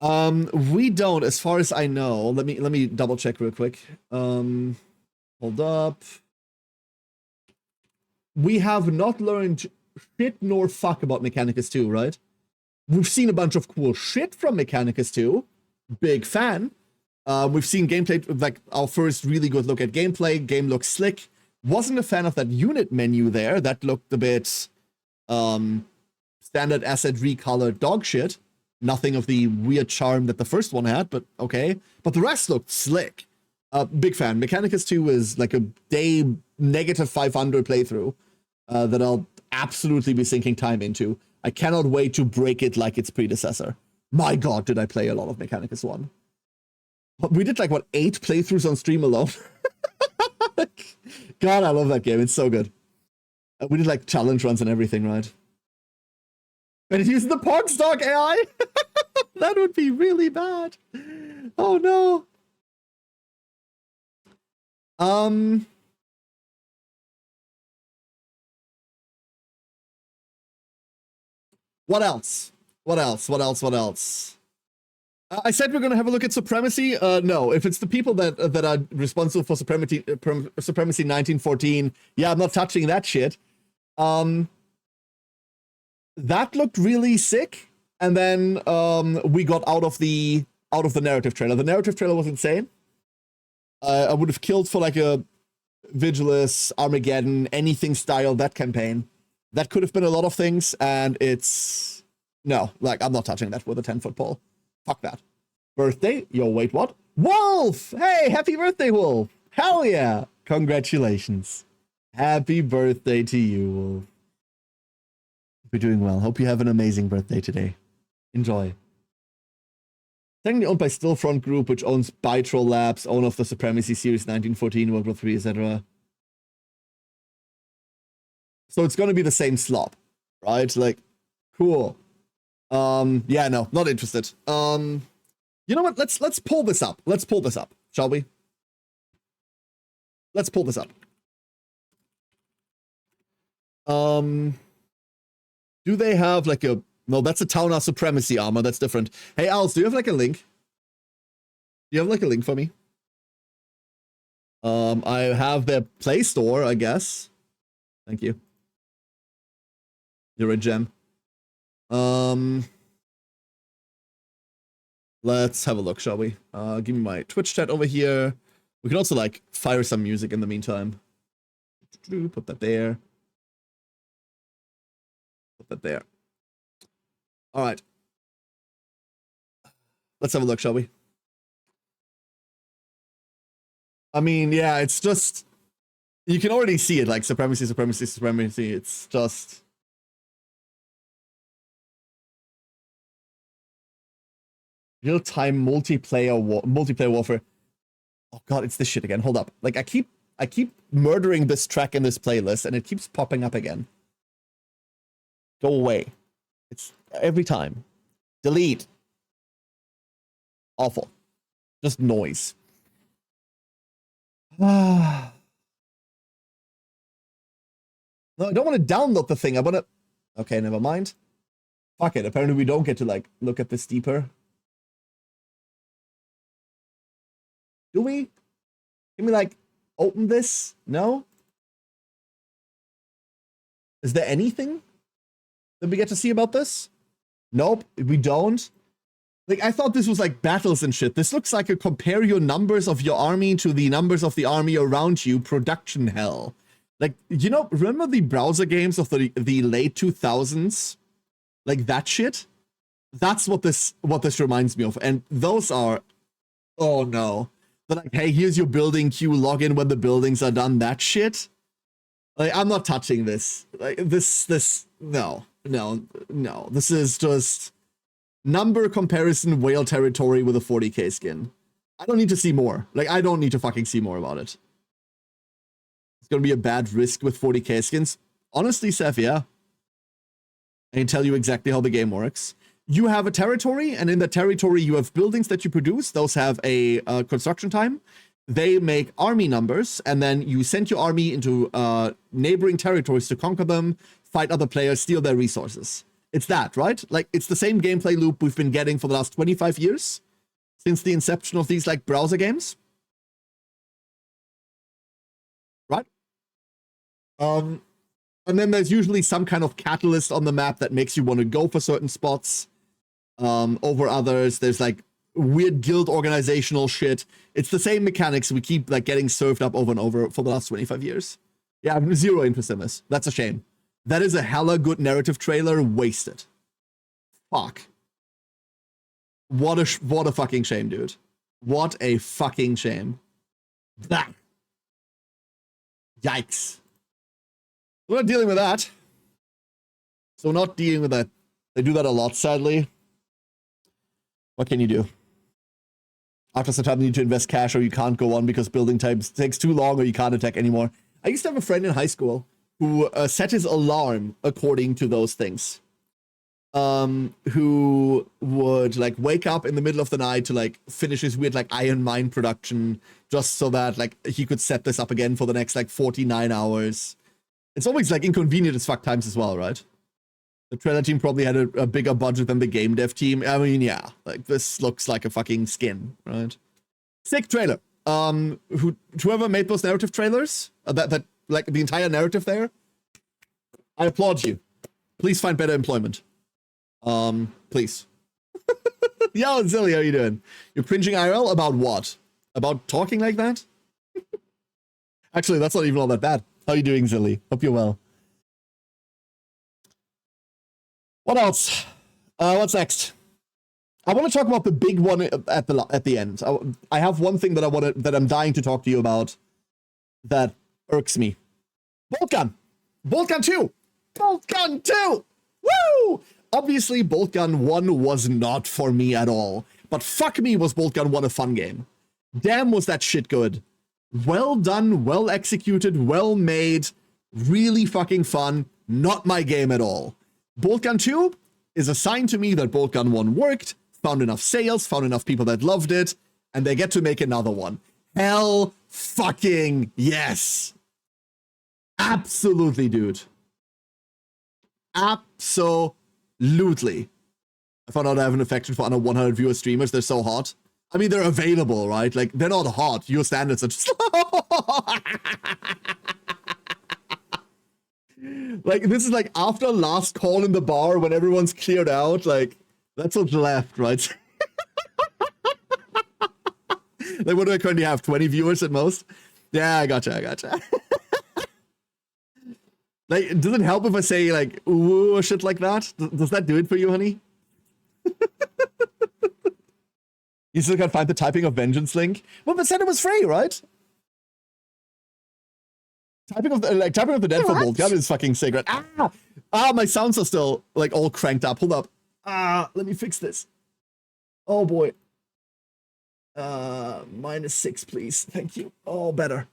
We don't, as far as I know. Let me double check real quick. Hold up. We have not learned shit nor fuck about Mechanicus 2, right? We've seen a bunch of cool shit from Mechanicus 2. Big fan. We've seen gameplay, like our first really good look at gameplay. Game looks slick. Wasn't a fan of that unit menu there. That looked a bit standard asset recolored dog shit. Nothing of the weird charm that the first one had, but okay. But the rest looked slick. Big fan. Mechanicus 2 is like a day -500 playthrough that I'll absolutely be sinking time into. I cannot wait to break it like its predecessor. My god, did I play a lot of Mechanicus 1. We did like, what, 8 playthroughs on stream alone? God, I love that game. It's so good. We did like challenge runs and everything, right? And it uses the Pogsdog AI? That would be really bad. Oh no. What else? I said we're going to have a look at Supremacy. No, if it's the people that are responsible for Supremacy 1914, yeah, I'm not touching that shit. That looked really sick, and then we got out of the narrative trailer. The narrative trailer was insane. I would have killed for like a Vigilus, Armageddon, anything style, that campaign. That could have been a lot of things, and it's... No, like, I'm not touching that with a 10-foot pole. Fuck that. Birthday? Yo, wait, what? Wolf! Hey, happy birthday, Wolf! Hell yeah! Congratulations. Happy birthday to you, Wolf. Hope you're doing well. Hope you have an amazing birthday today. Enjoy. Technically owned by Stillfront Group, which owns Bytro Labs, owner of the Supremacy Series 1914, World War III, etc. So it's going to be the same slop, right? Like, cool. Yeah, no, not interested. You know what? Let's pull this up. Let's pull this up, shall we? Let's pull this up. Do they have like a... No, that's a Taunar Supremacy armor. That's different. Hey, Als, do you have like a link? Do you have like a link for me? I have their Play Store, I guess. Thank you. You're a gem. Let's have a look, shall we? Give me my Twitch chat over here. We can also like fire some music in the meantime. Put that there. Put that there. All right. Let's have a look, shall we? I mean, yeah, it's just, you can already see it, like supremacy, supremacy, supremacy. It's just, real-time multiplayer warfare. Oh god, it's this shit again. Hold up. Like I keep murdering this track in this playlist and it keeps popping up again. Go away. It's every time. Delete. Awful. Just noise. No, I don't want to download the thing. I want to... Okay, never mind. Fuck it. Apparently we don't get to, like, look at this deeper. Do we? Can we, like, open this? No? Is there anything that we get to see about this? Nope, we don't. Like, I thought this was, like, battles and shit. This looks like a compare your numbers of your army to the numbers of the army around you production hell. Like, you know, remember the browser games of the late 2000s? Like, that shit? That's what this reminds me of. And those are... Oh, no. They're like, hey, here's your building queue, log in when the buildings are done, that shit. Like, I'm not touching this. Like, no. This is just number comparison whale territory with a 40k skin. I don't need to see more. Like, I don't need to fucking see more about it. It's gonna be a bad risk with 40k skins. Honestly, Seth, yeah. I can tell you exactly how the game works. You have a territory, and in that territory you have buildings that you produce. Those have a construction time. They make army numbers, and then you send your army into neighboring territories to conquer them, fight other players, steal their resources. It's that, right? Like, it's the same gameplay loop we've been getting for the last 25 years, since the inception of these, like, browser games. Right? And then there's usually some kind of catalyst on the map that makes you want to go for certain spots over others. There's like weird guild organizational shit. It's the same mechanics we keep like getting served up over and over for the last 25 years. Yeah, I have zero interest in this. That's a shame. That is a hella good narrative trailer wasted. Fuck. What a fucking shame, dude. What a fucking shame. Blah. Yikes. We're not dealing with that. So we're not dealing with that. They do that a lot, sadly. What can you do? After some time, you need to invest cash or you can't go on because building times takes too long or you can't attack anymore. I used to have a friend in high school who set his alarm according to those things. Who would like wake up in the middle of the night to like finish his weird like iron mine production just so that like he could set this up again for the next like 49 hours. It's always like inconvenient as fuck times as well, right? The trailer team probably had a bigger budget than the game dev team. I mean, yeah, like this looks like a fucking skin, right? Sick trailer. Whoever made those narrative trailers, that like the entire narrative there, I applaud you. Please find better employment. Please. Yo, Zilly, how you doing? You're cringing IRL about what? About talking like that? Actually, that's not even all that bad. How you doing, Zilly? Hope you're well. What else? What's next? I want to talk about the big one at the end. I have one thing that I'm dying to talk to you about that irks me. Bolt Gun 2. Bolt Gun 2. Woo! Obviously, Bolt Gun 1 was not for me at all. But fuck me, was Bolt Gun 1 a fun game. Damn, was that shit good. Well done, well executed, well made, really fucking fun. Not my game at all. Bolt Gun 2 is a sign to me that Bolt Gun 1 worked, found enough sales, found enough people that loved it, and they get to make another one. Hell fucking yes. Absolutely, dude. Absolutely. I found out I have an affection for under 100 viewer streamers. They're so hot. I mean, they're available, right? Like, they're not hot. Your standards are just... Like, this is like after last call in the bar when everyone's cleared out. Like, that's what's left, right? Like, what do I currently have? 20 viewers at most? Yeah, I gotcha. Like, does it help if I say, like, ooh, or shit like that? Does that do it for you, honey? You still can't find the typing of vengeance link? Well, the center was free, right? Typing of the dead for Bolt Gun is fucking sacred. My sounds are still, like, all cranked up. Hold up. Let me fix this. Oh, boy. -6, please. Thank you. Oh, better.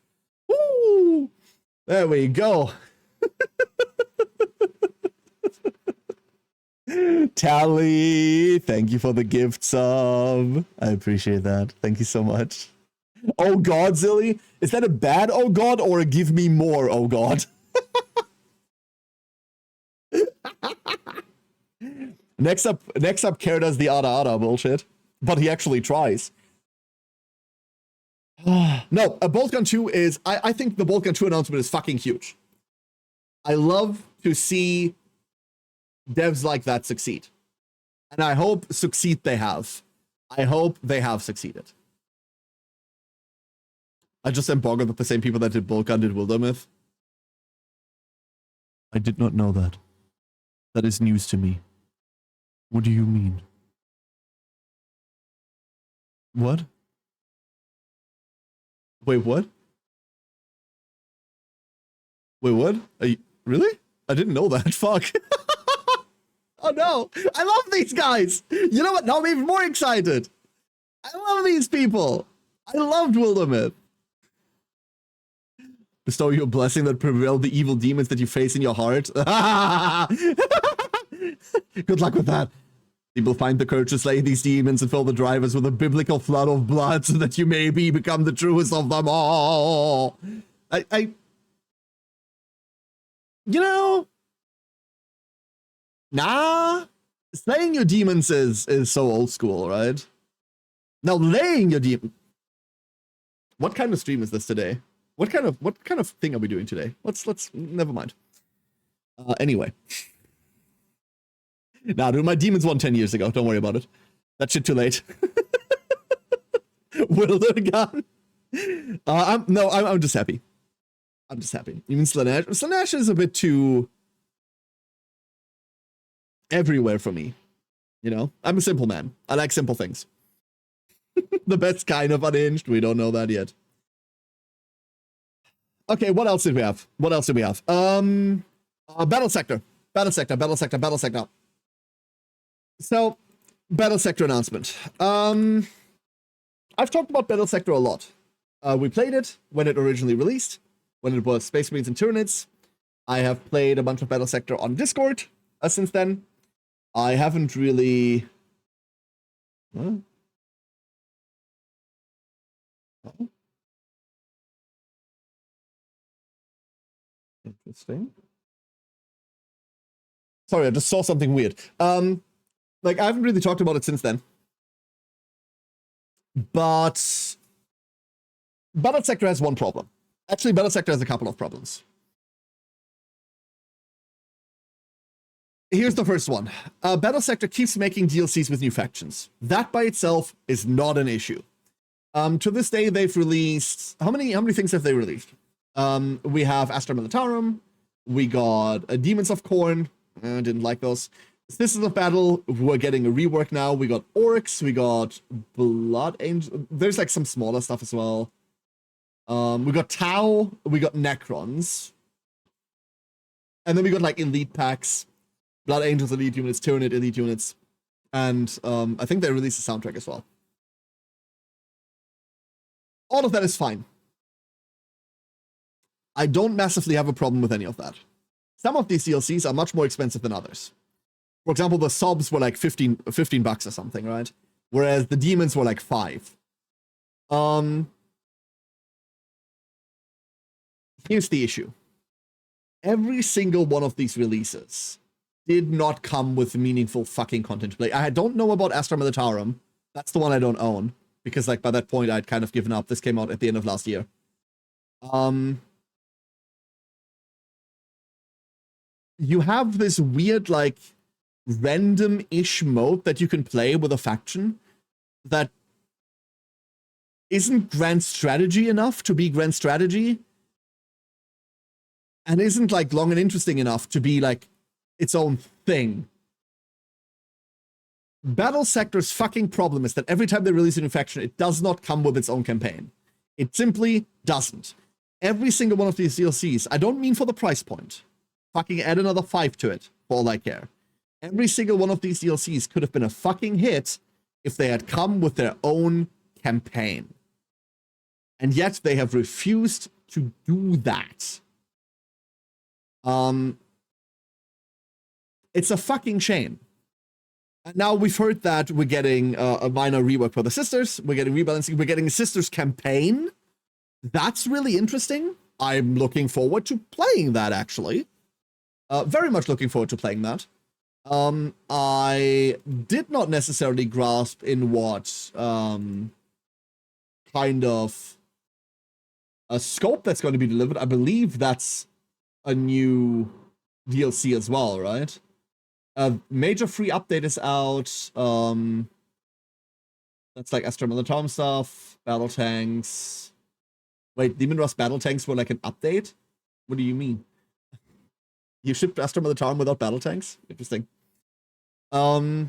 Woo! There we go. Tally, thank you for the gift sub. I appreciate that. Thank you so much. Oh God, Zilly, is that a bad oh God or a give me more oh God? Next up, Kara does the Ada bullshit, but he actually tries. No, a Bolt Gun 2 is, I think the Bolt Gun 2 announcement is fucking huge. I love to see devs like that succeed. And I hope they have. I hope they have succeeded. I just am boggled that the same people that did Bolt Gun did Wildermyth. I did not know that. That is news to me. What do you mean? What? Wait, what? Wait, what? Are you, really? I didn't know that. Fuck. Oh no! I love these guys! You know what? Now I'm even more excited! I love these people! I loved Wildermyth. Bestow your blessing that prevail the evil demons that you face in your heart. Good luck with that. People find the courage to slay these demons and fill the drivers with a biblical flood of blood so that you may become the truest of them all. You know, nah, slaying your demons is so old school, right? Now laying your demon. What kind of stream is this today? What kind of thing are we doing today? Let's never mind. Anyway. Nah, dude, my demons won 10 years ago. Don't worry about it. That shit too late. Wilder gun. I'm just happy. I'm just happy. Even Slanesh. Slanesh is a bit too everywhere for me. You know? I'm a simple man. I like simple things. The best kind of unhinged. We don't know that yet. Okay, what else did we have? Battle sector. So, battle sector announcement. I've talked about battle sector a lot. We played it when it originally released, when it was Space Marines and Tyranids. I have played a bunch of battle sector on Discord since then. I haven't really... Huh? Oh. Interesting. Sorry, I just saw something weird. Like, I haven't really talked about it since then. But Battle Sector has one problem. Actually, Battle Sector has a couple of problems. Here's the first one. Battle Sector keeps making DLCs with new factions. That by itself is not an issue. To this day, they've released... How many things have they released? We have Astra Militarum. We got Demons of Khorne. Didn't like those. Sisters of Battle, who are getting a rework now. We got Orcs. We got Blood Angel. There's like some smaller stuff as well. We got Tau. We got Necrons. And then we got like Elite packs. Blood Angels Elite units, Tyranid Elite units. And I think they released a soundtrack as well. All of that is fine. I don't massively have a problem with any of that. Some of these DLCs are much more expensive than others. For example, the subs were like 15 bucks or something, right? Whereas the demons were like 5. Here's the issue. Every single one of these releases did not come with meaningful fucking content to play. I don't know about Astra Militarum. That's the one I don't own. Because like by that point I'd kind of given up. This came out at the end of last year. you have this weird, like, random-ish mode that you can play with a faction that isn't grand strategy enough to be grand strategy, and isn't, like, long and interesting enough to be, like, its own thing. Battle Sector's fucking problem is that every time they release a new faction, it does not come with its own campaign. It simply doesn't. Every single one of these DLCs, I don't mean for the price point. Fucking add another 5 to it, for all I care. Every single one of these DLCs could have been a fucking hit if they had come with their own campaign. And yet they have refused to do that. It's a fucking shame. Now we've heard that we're getting a minor rework for the Sisters. We're getting rebalancing. We're getting a Sisters campaign. That's really interesting. I'm looking forward to playing that, actually. Very much looking forward to playing that. I did not necessarily grasp in what kind of a scope that's going to be delivered. I believe that's a new DLC as well, right? A major free update is out. That's like Astra Militarum stuff, battle tanks. Wait, Demon Rust battle tanks were like an update? What do you mean? You shipped Astra Militarum without battle tanks? Interesting. I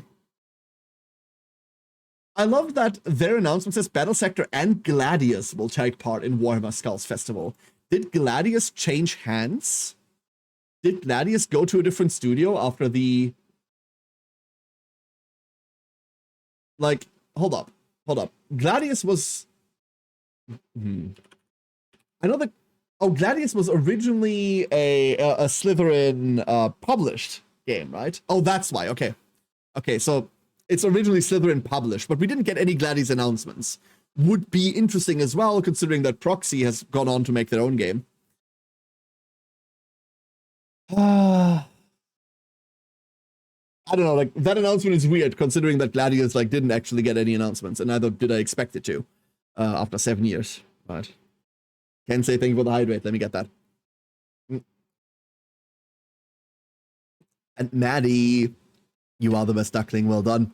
love that their announcement says Battle Sector and Gladius will take part in Warhammer Skulls Festival. Did Gladius change hands? Did Gladius go to a different studio after the... Like, hold up. Gladius was... I know that... Oh, Gladius was originally a Slytherin published game, right? Oh, that's why. Okay. Okay, so it's originally Slytherin published, but we didn't get any Gladius announcements. Would be interesting as well, considering that Proxy has gone on to make their own game. I don't know, like, that announcement is weird, considering that Gladius, like, didn't actually get any announcements, and neither did I expect it to, after 7 years. But can't say thank you for the hydrate, let me get that. And Maddie, you are the best duckling, well done.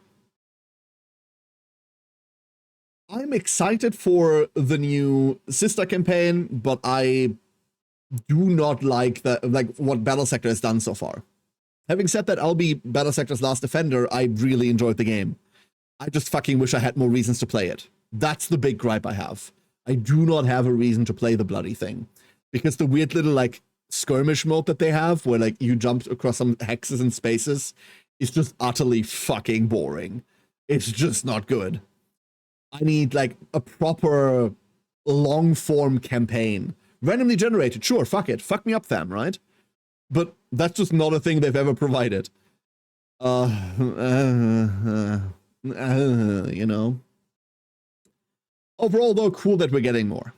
I'm excited for the new Sister campaign, but I do not like what Battle Sector has done so far. Having said that, I'll be Battle Sector's Last Defender. I really enjoyed the game. I just fucking wish I had more reasons to play it. That's the big gripe I have. I do not have a reason to play the bloody thing. Because the weird little, like, skirmish mode that they have, where, like, you jump across some hexes and spaces, is just utterly fucking boring. It's just not good. I need, like, a proper long-form campaign. Randomly generated, sure, fuck it. Fuck me up, fam, right? But that's just not a thing they've ever provided. You know. Overall, though, cool that we're getting more.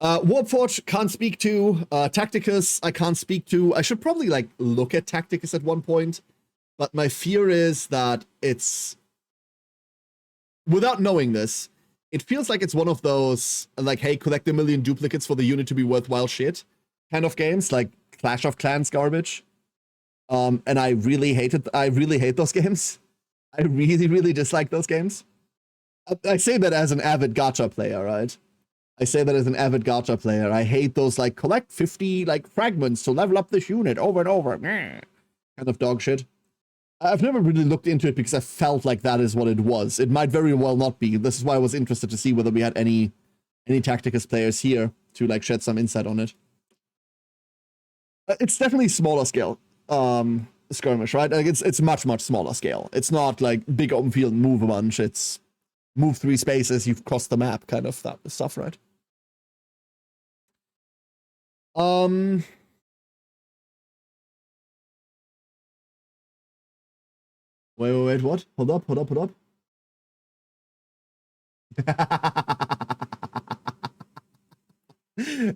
Warpforge, can't speak to. Tacticus, I can't speak to. I should probably, like, look at Tacticus at one point. But my fear is that it's... Without knowing this, it feels like it's one of those, like, hey, collect a million duplicates for the unit to be worthwhile shit kind of games, like Clash of Clans garbage. And I really hate those games. I really dislike those games. I say that as an avid gacha player, right? I say that as an avid gacha player. I hate those, like, collect 50, like, fragments to level up this unit over and over. Kind of dog shit. I've never really looked into it because I felt like that is what it was. It might very well not be. This is why I was interested to see whether we had any Tacticus players here to, like, shed some insight on it. It's definitely smaller scale skirmish, right? Like, it's much smaller scale. It's not like big open field, move a bunch. It's move 3 spaces, you've crossed the map, kind of that stuff, right? Wait, what? Hold up.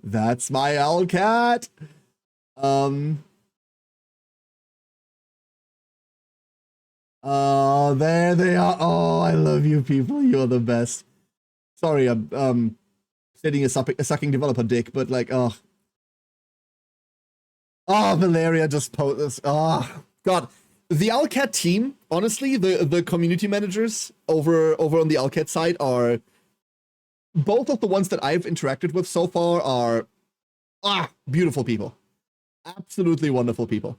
That's my owl cat. Oh, there they are. Oh, I love you people. You're the best. Sorry, I'm stating a sucking developer dick, but, like, oh. Oh, Valeria just posted this. Oh, God. The Alcat team, honestly, the community managers over on the Alcat side are... Both of the ones that I've interacted with so far are... beautiful people. Absolutely wonderful people.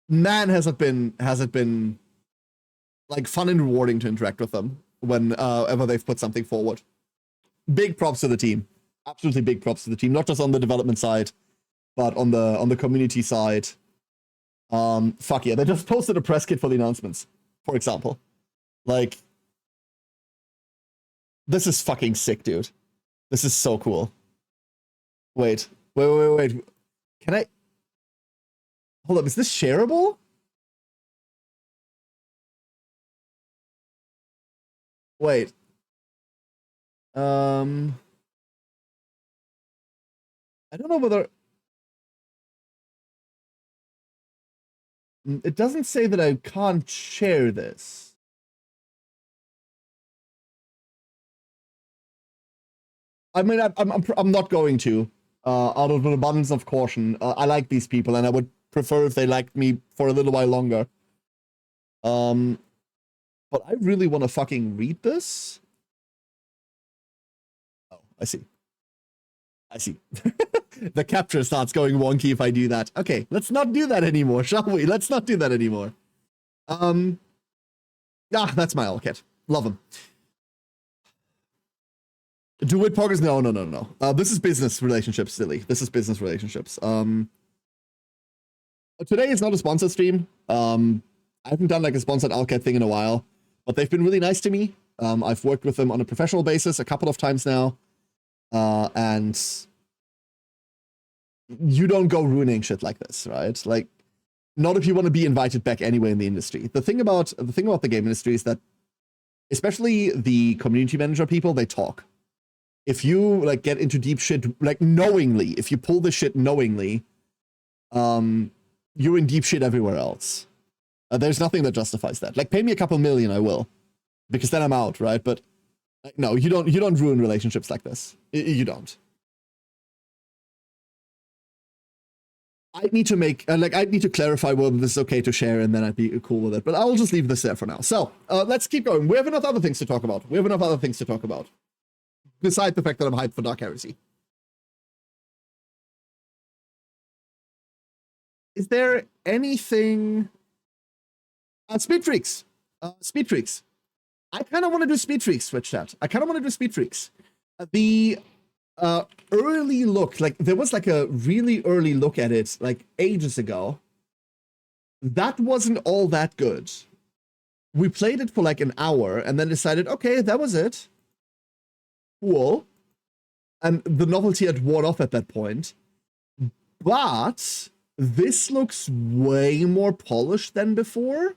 Man, has it been like fun and rewarding to interact with them whenever they've put something forward. Big props to the team. Absolutely big props to the team, not just on the development side, but on the community side. Fuck yeah, they just posted a press kit for the announcements, for example. Like, this is fucking sick, dude. This is so cool. Wait. Can I... Hold up, is this shareable? Wait. I don't know whether... It doesn't say that I can't share this. I mean, I'm not going to, out of an abundance of caution. I like these people, and I would prefer if they liked me for a little while longer. But I really want to fucking read this. Oh, I see. The capture starts going wonky if I do that. Okay, let's not do that anymore, shall we? Let's not do that anymore. That's my Alcat. Love him. Do it, poggers? No. This is business relationships, silly. This is business relationships. Today is not a sponsored stream. I haven't done like a sponsored Alcat thing in a while, but they've been really nice to me. I've worked with them on a professional basis a couple of times now. And you don't go ruining shit like this, right? Like, not if you want to be invited back anyway in the industry. The thing about the game industry is that, especially the community manager people, they talk. If you like get into deep shit, like knowingly, if you pull this shit knowingly, you're in deep shit everywhere else. There's nothing that justifies that. Like, pay me a couple million, I will, because then I'm out, right? But no, you don't ruin relationships like this. You don't. I need to make, I need to clarify whether this is okay to share, and then I'd be cool with it. But I'll just leave this there for now. So, let's keep going. We have enough other things to talk about. Besides the fact that I'm hyped for Dark Heresy. Is there anything... Speed Freaks. Speed Freaks. I kind of want to do Speed Freaks, Switch chat. The early look, like, there was like a really early look at it, like, ages ago. That wasn't all that good. We played it for like an hour and then decided, okay, that was it. Cool. And the novelty had worn off at that point. But this looks way more polished than before.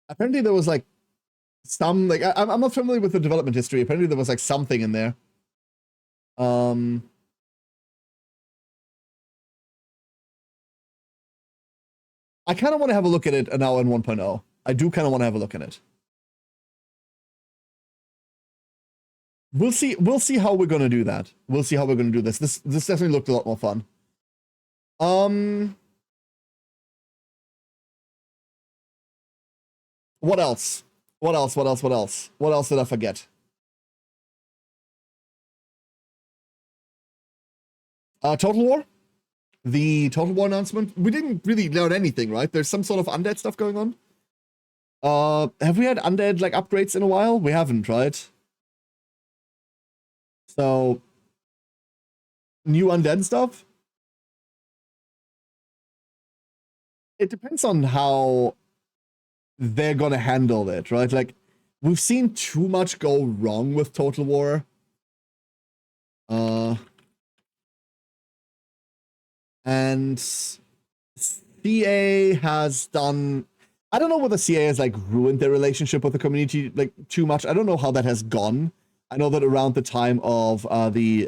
Apparently there was like some, like, I'm not familiar with the development history. Apparently there was like something in there. I kind of want to have a look at it now in 1.0. I do kind of want to have a look at it. We'll see how we're going to do that. We'll see how we're going to do this. This definitely looked a lot more fun. What else? What else did I forget? Total War? The Total War announcement? We didn't really learn anything, right? There's some sort of undead stuff going on. Have we had undead, like, upgrades in a while? We haven't, right? So, new undead stuff? It depends on how they're gonna handle it, right? Like, we've seen too much go wrong with Total War. And CA has done... I don't know whether CA has, like, ruined their relationship with the community, like, too much. I don't know how that has gone. I know that around the time of the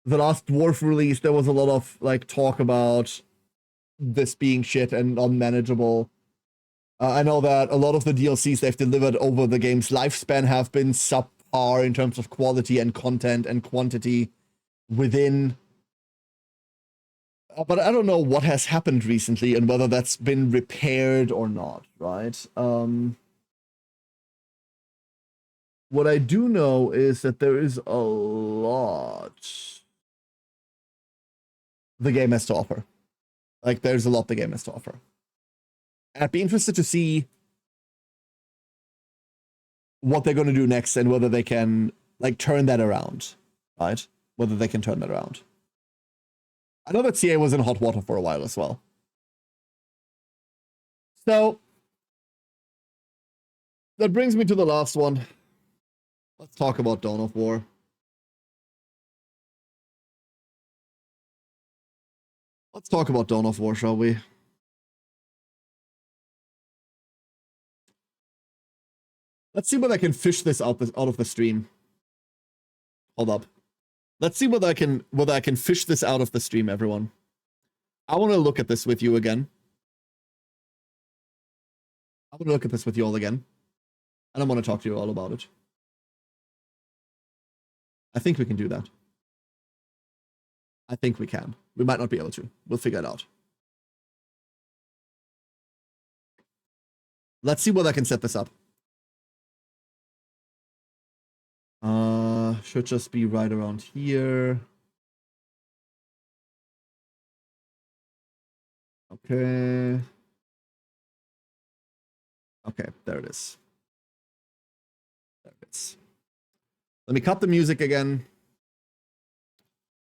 last Dwarf release, there was a lot of, like, talk about this being shit and unmanageable. I know that a lot of the DLCs they've delivered over the game's lifespan have been subpar in terms of quality and content and quantity within. But I don't know what has happened recently and whether that's been repaired or not, right? What I do know is that there is a lot the game has to offer. Like, there's a lot the game has to offer. And I'd be interested to see what they're going to do next and whether they can, like, turn that around, right? Whether they can turn that around. I know that CA was in hot water for a while as well. So, that brings me to the last one. Let's talk about Dawn of War. Let's talk about Dawn of War, shall we? Let's see whether I can fish this out of the stream. Hold up. Let's see whether I can fish this out of the stream, everyone. I want to look at this with you again. I want to look at this with you all again. And I want to talk to you all about it. I think we can do that. I think we can. We might not be able to. We'll figure it out. Let's see whether I can set this up. Should just be right around here. Okay. Okay, there it is. There it is. Let me cut the music again.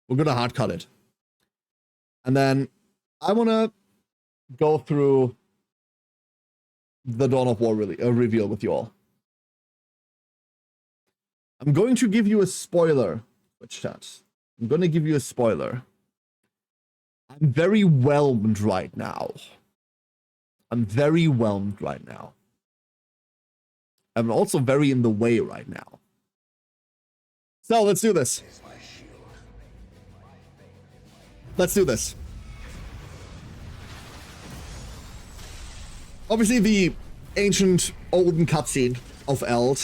We're gonna hard cut it. And then I wanna go through the Dawn of War reveal with you all. I'm going to give you a spoiler, Twitch chat. I'm going to give you a spoiler. I'm very whelmed right now. I'm very whelmed right now. I'm also very in the way right now. So let's do this. Let's do this. Obviously, the ancient olden cutscene of Eld.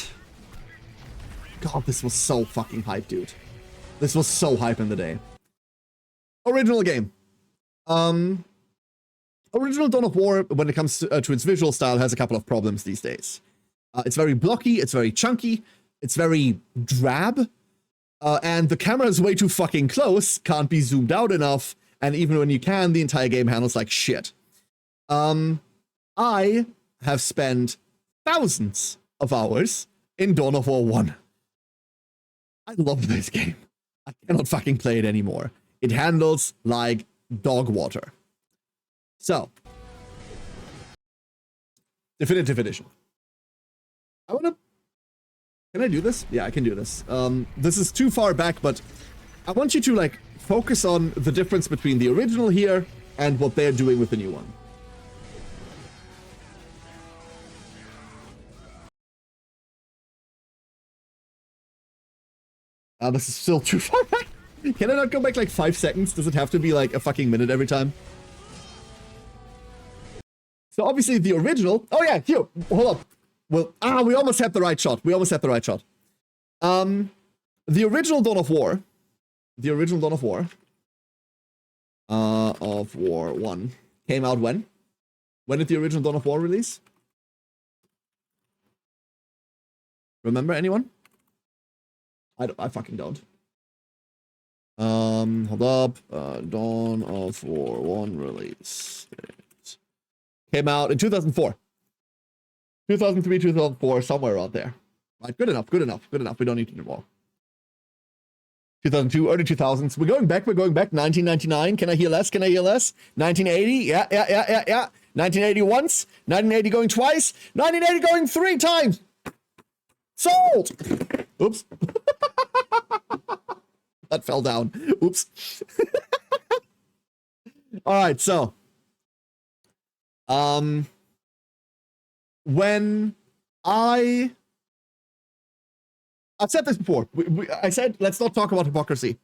God, this was so fucking hype, dude. This was so hype in the day. Original game. Original Dawn of War, when it comes to its visual style, has a couple of problems these days. It's very blocky, it's very chunky, it's very drab, and the camera is way too fucking close, can't be zoomed out enough, and even when you can, the entire game handles like shit. I have spent thousands of hours in Dawn of War 1. I love this game. I cannot fucking play it anymore. It handles like dog water. So, Definitive Edition. Can I do this? Yeah, I can do this. This is too far back, but I want you to, like, focus on the difference between the original here and what they're doing with the new one. This is still too far back. Can I not go back like 5 seconds? Does it have to be like a fucking minute every time? So obviously the original... Oh yeah, here, hold up. Well, we almost had the right shot. We almost had the right shot. The original Dawn of War... The original Dawn of War... of War 1 came out when? When did the original Dawn of War release? Remember anyone? I fucking don't. Hold up. Dawn of War 1 release. Came out in 2004. 2003, 2004, somewhere around there. Right, good enough, good enough, good enough. We don't need to do more. 2002, early 2000s. We're going back, 1999. Can I hear less? Can I hear less? 1980, yeah. 1980 once, 1980 going twice, 1980 going 3 times. Sold! Oops. That fell down. Oops. All right, so when I've said this before. I said, let's not talk about hypocrisy.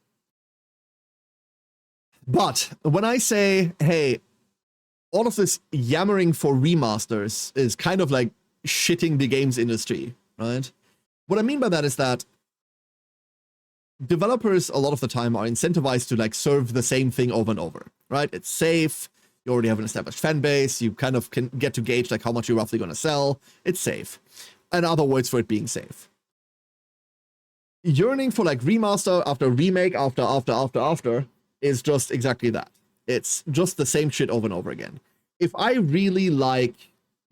But when I say, hey, all of this yammering for remasters is kind of like shitting the games industry, right? What I mean by that is that developers a lot of the time are incentivized to like serve the same thing over and over, right? It's safe. You already have an established fan base. You kind of can get to gauge like how much you're roughly going to sell. It's safe. And other words for it being safe. Yearning for like remaster after remake after is just exactly that. It's just the same shit over and over again. If I really like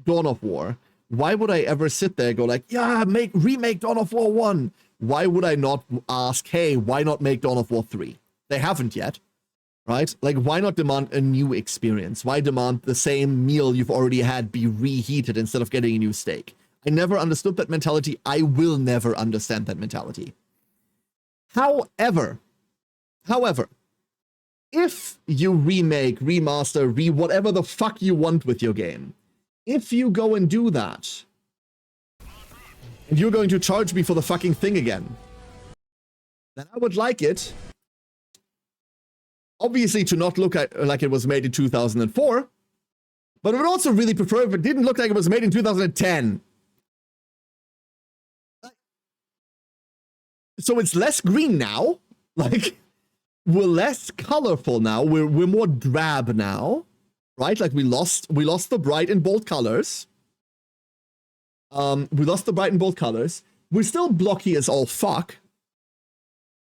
Dawn of War, why would I ever sit there and go like, yeah, remake Dawn of War 1? Why would I not ask, hey, why not make Dawn of War 3? They haven't yet, right? Like, why not demand a new experience? Why demand the same meal you've already had be reheated instead of getting a new steak? I never understood that mentality. I will never understand that mentality. However, if you remake, remaster, whatever the fuck you want with your game, if you go and do that, and you're going to charge me for the fucking thing again, then I would like it, obviously, to not look like it was made in 2004, but I would also really prefer if it didn't look like it was made in 2010. So it's less green now, like, we're less colorful now, we're more drab now, right? Like, we lost the bright and bold colors. We lost the bright and bold colors. We're still blocky as all fuck.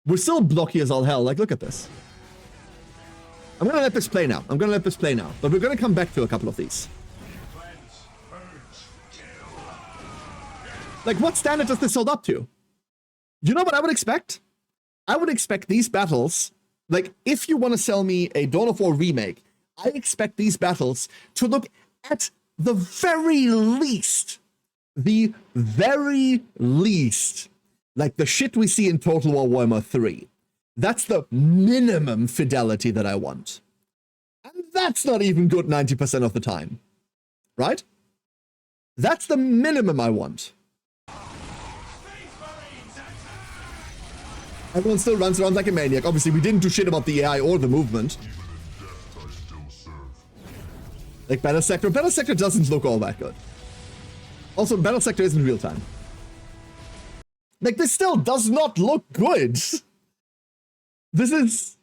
We're still blocky as all hell. Like, look at this. I'm gonna let this play now. But we're gonna come back to a couple of these. Like, what standard does this hold up to? You know what I would expect? I would expect these battles, like, if you want to sell me a Dawn of War remake, I expect these battles to look at the very least like the shit we see in Total War Warhammer 3. That's the minimum fidelity that I want. And that's not even good 90% of the time. Right? That's the minimum I want. Everyone still runs around like a maniac. Obviously, we didn't do shit about the AI or the movement. Like Battle Sector. Battle Sector doesn't look all that good. Also, Battle Sector isn't real time. Like, this still does not look good. This is...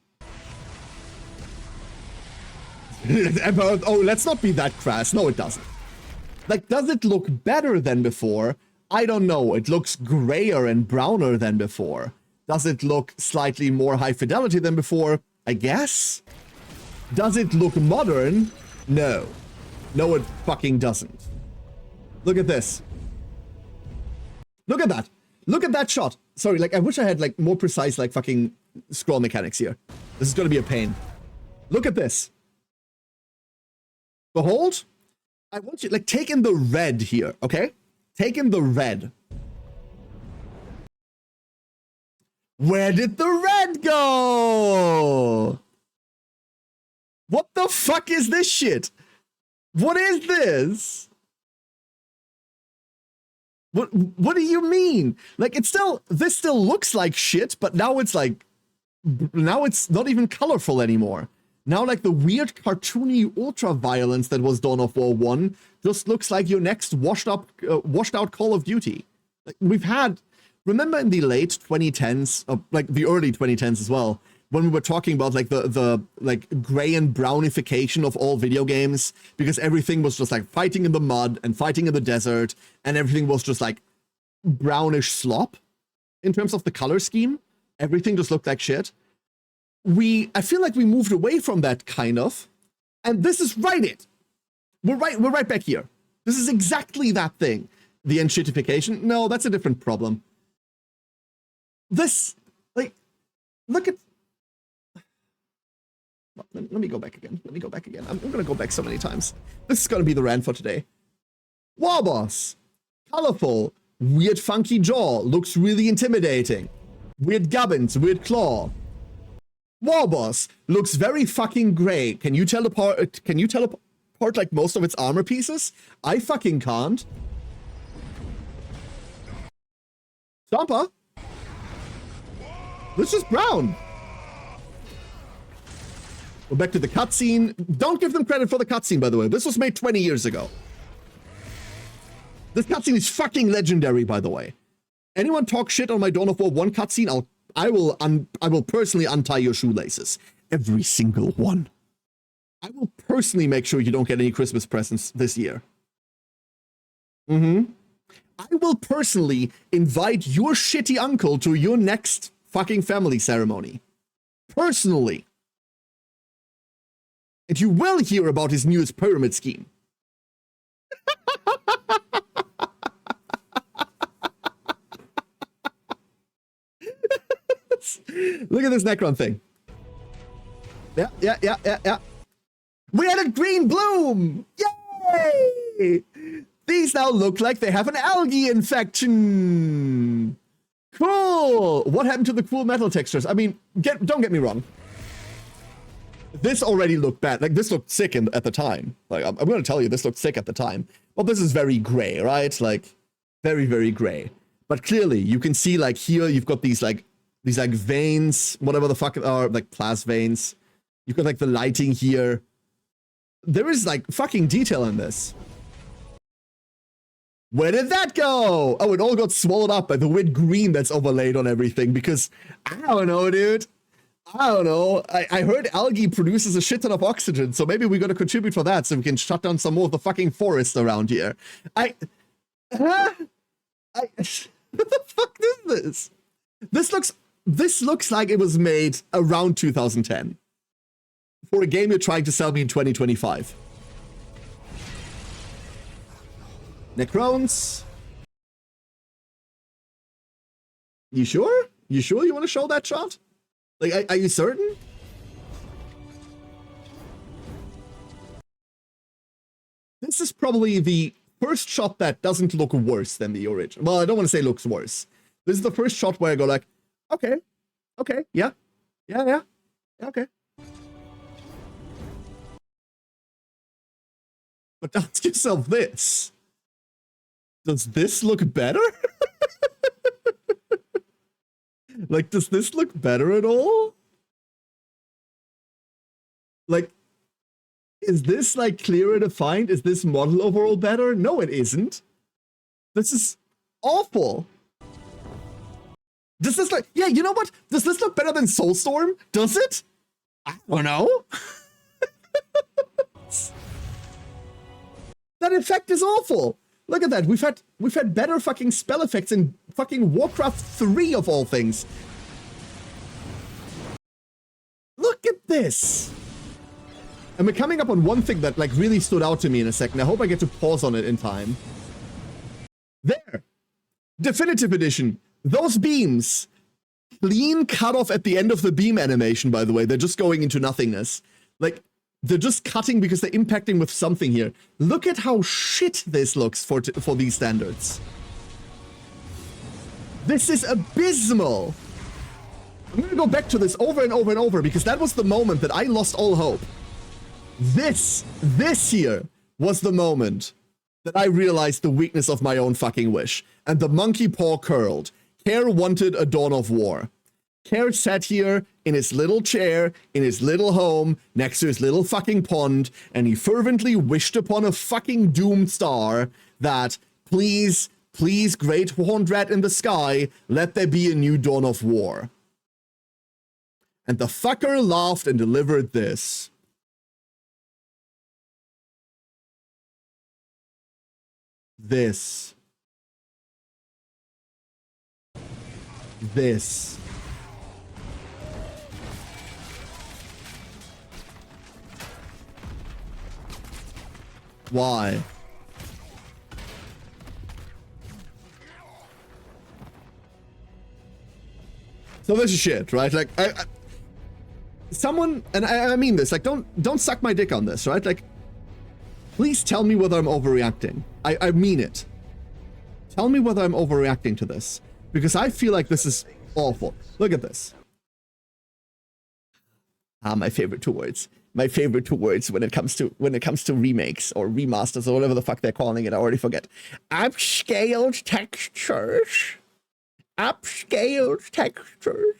Oh, let's not be that crass. No, it doesn't. Like, does it look better than before? I don't know. It looks grayer and browner than before. Does it look slightly more high fidelity than before? I guess. Does it look modern? No. No, it fucking doesn't. Look at this. Look at that. Look at that shot. Sorry, like, I wish I had, like, more precise, like, fucking scroll mechanics here. This is gonna be a pain. Look at this. Behold. I want you, like, take in the red here, okay? Take in the red. Where did the red go? What the fuck is this shit? What is this? What do you mean? Like, it's still, this still looks like shit, but now it's like, now it's not even colorful anymore. Now, like, the weird cartoony ultra violence that was Dawn of War 1 just looks like your next washed out Call of Duty. Like, we've had, remember in the late 2010s, like the early 2010s as well, when we were talking about like the like gray and brownification of all video games, because everything was just like fighting in the mud and fighting in the desert, and everything was just like brownish slop in terms of the color scheme. Everything just looked like shit. I feel like we moved away from that kind of, and this is it. We're right back here. This is exactly that thing. The enshittification? No, that's a different problem. This, like, look at, let me go back again. I'm gonna go back so many times. This is gonna be the rant for today. Warboss. Colorful. Weird funky jaw. Looks really intimidating. Weird gubbins. Weird claw. Warboss. Looks very fucking gray. Can you teleport like most of its armor pieces? I fucking can't. Stomper. This is brown. Go back to the cutscene. Don't give them credit for the cutscene, by the way. This was made 20 years ago. This cutscene is fucking legendary, by the way. Anyone talk shit on my Dawn of War 1 cutscene, I will personally untie your shoelaces. Every single one. I will personally make sure you don't get any Christmas presents this year. I will personally invite your shitty uncle to your next fucking family ceremony. Personally. And you will hear about his newest pyramid scheme. Look at this Necron thing. Yeah. We had a green bloom! Yay! These now look like they have an algae infection. Cool! What happened to the cool metal textures? I mean, don't get me wrong. This already looked bad. Like, this looked sick at the time. Like, I'm going to tell you, this looked sick at the time. Well, this is very gray, right? Like, very, very gray. But clearly, you can see, like, here, you've got these veins, whatever the fuck are, like, plas veins. You've got, like, the lighting here. There is, like, fucking detail in this. Where did that go? Oh, it all got swallowed up by the weird green that's overlaid on everything because, I don't know, dude. I don't know. I heard algae produces a shit ton of oxygen, so maybe we're gonna contribute for that so we can shut down some more of the fucking forest around here. What the fuck is this? This looks like it was made around 2010 for a game you're trying to sell me in 2025. Necrons. You sure? You sure you want to show that shot? Like, are you certain? This is probably the first shot that doesn't look worse than the original. Well, I don't want to say looks worse. This is the first shot where I go like, okay, yeah, okay. But ask yourself this. Does this look better? Like, does this look better at all? Like, is this, like, clearer defined? Is this model overall better? No, it isn't. This is awful. Does this look... Yeah, you know what? Does this look better than Soulstorm? Does it? I don't know. That effect is awful. Look at that. We've had better fucking spell effects in fucking Warcraft 3 of all things. Look at this. And we're coming up on one thing that like really stood out to me in a second. I hope I get to pause on it in time. There. Definitive Edition. Those beams. Clean cut off at the end of the beam animation, by the way. They're just going into nothingness. Like, they're just cutting because they're impacting with something here. Look at how shit this looks for these standards. This is abysmal. I'm gonna go back to this over and over and over because that was the moment that I lost all hope. This here was the moment that I realized the weakness of my own fucking wish. And the monkey paw curled. Care wanted a Dawn of War. Care sat here in his little chair, in his little home, next to his little fucking pond, and he fervently wished upon a fucking doomed star that, please, please, great horned rat in the sky, let there be a new Dawn of War. And the fucker laughed and delivered this. This. Why? So this is shit, right? Like, someone, and I mean this, like, don't suck my dick on this, right? Like, please tell me whether I'm overreacting. I mean it. Tell me whether I'm overreacting to this, because I feel like this is awful. Look at this. My favorite two words. My favorite two words when it comes to remakes or remasters or whatever the fuck they're calling it. I already forget. Upscaled textures. Upscaled textures.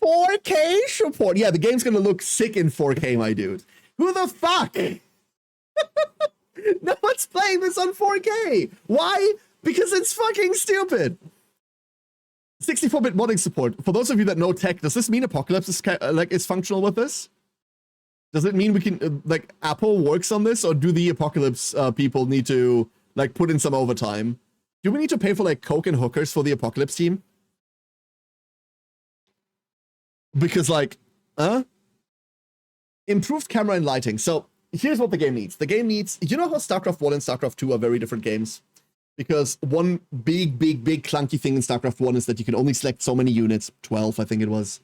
4K support. Yeah, the game's gonna look sick in 4K, my dude. Who the fuck? No one's playing this on 4K. Why? Because it's fucking stupid. 64-bit modding support. For those of you that know tech, does this mean Apocalypse is functional with this? Does it mean we can like Apple works on this, or do the Apocalypse people need to like put in some overtime? Do we need to pay for like coke and hookers for the Apocalypse team? Because like, improved camera and lighting. So here's what the game needs. The game needs, you know how StarCraft 1 and StarCraft 2 are very different games? Because one big clunky thing in StarCraft 1 is that you can only select so many units, 12 I think it was,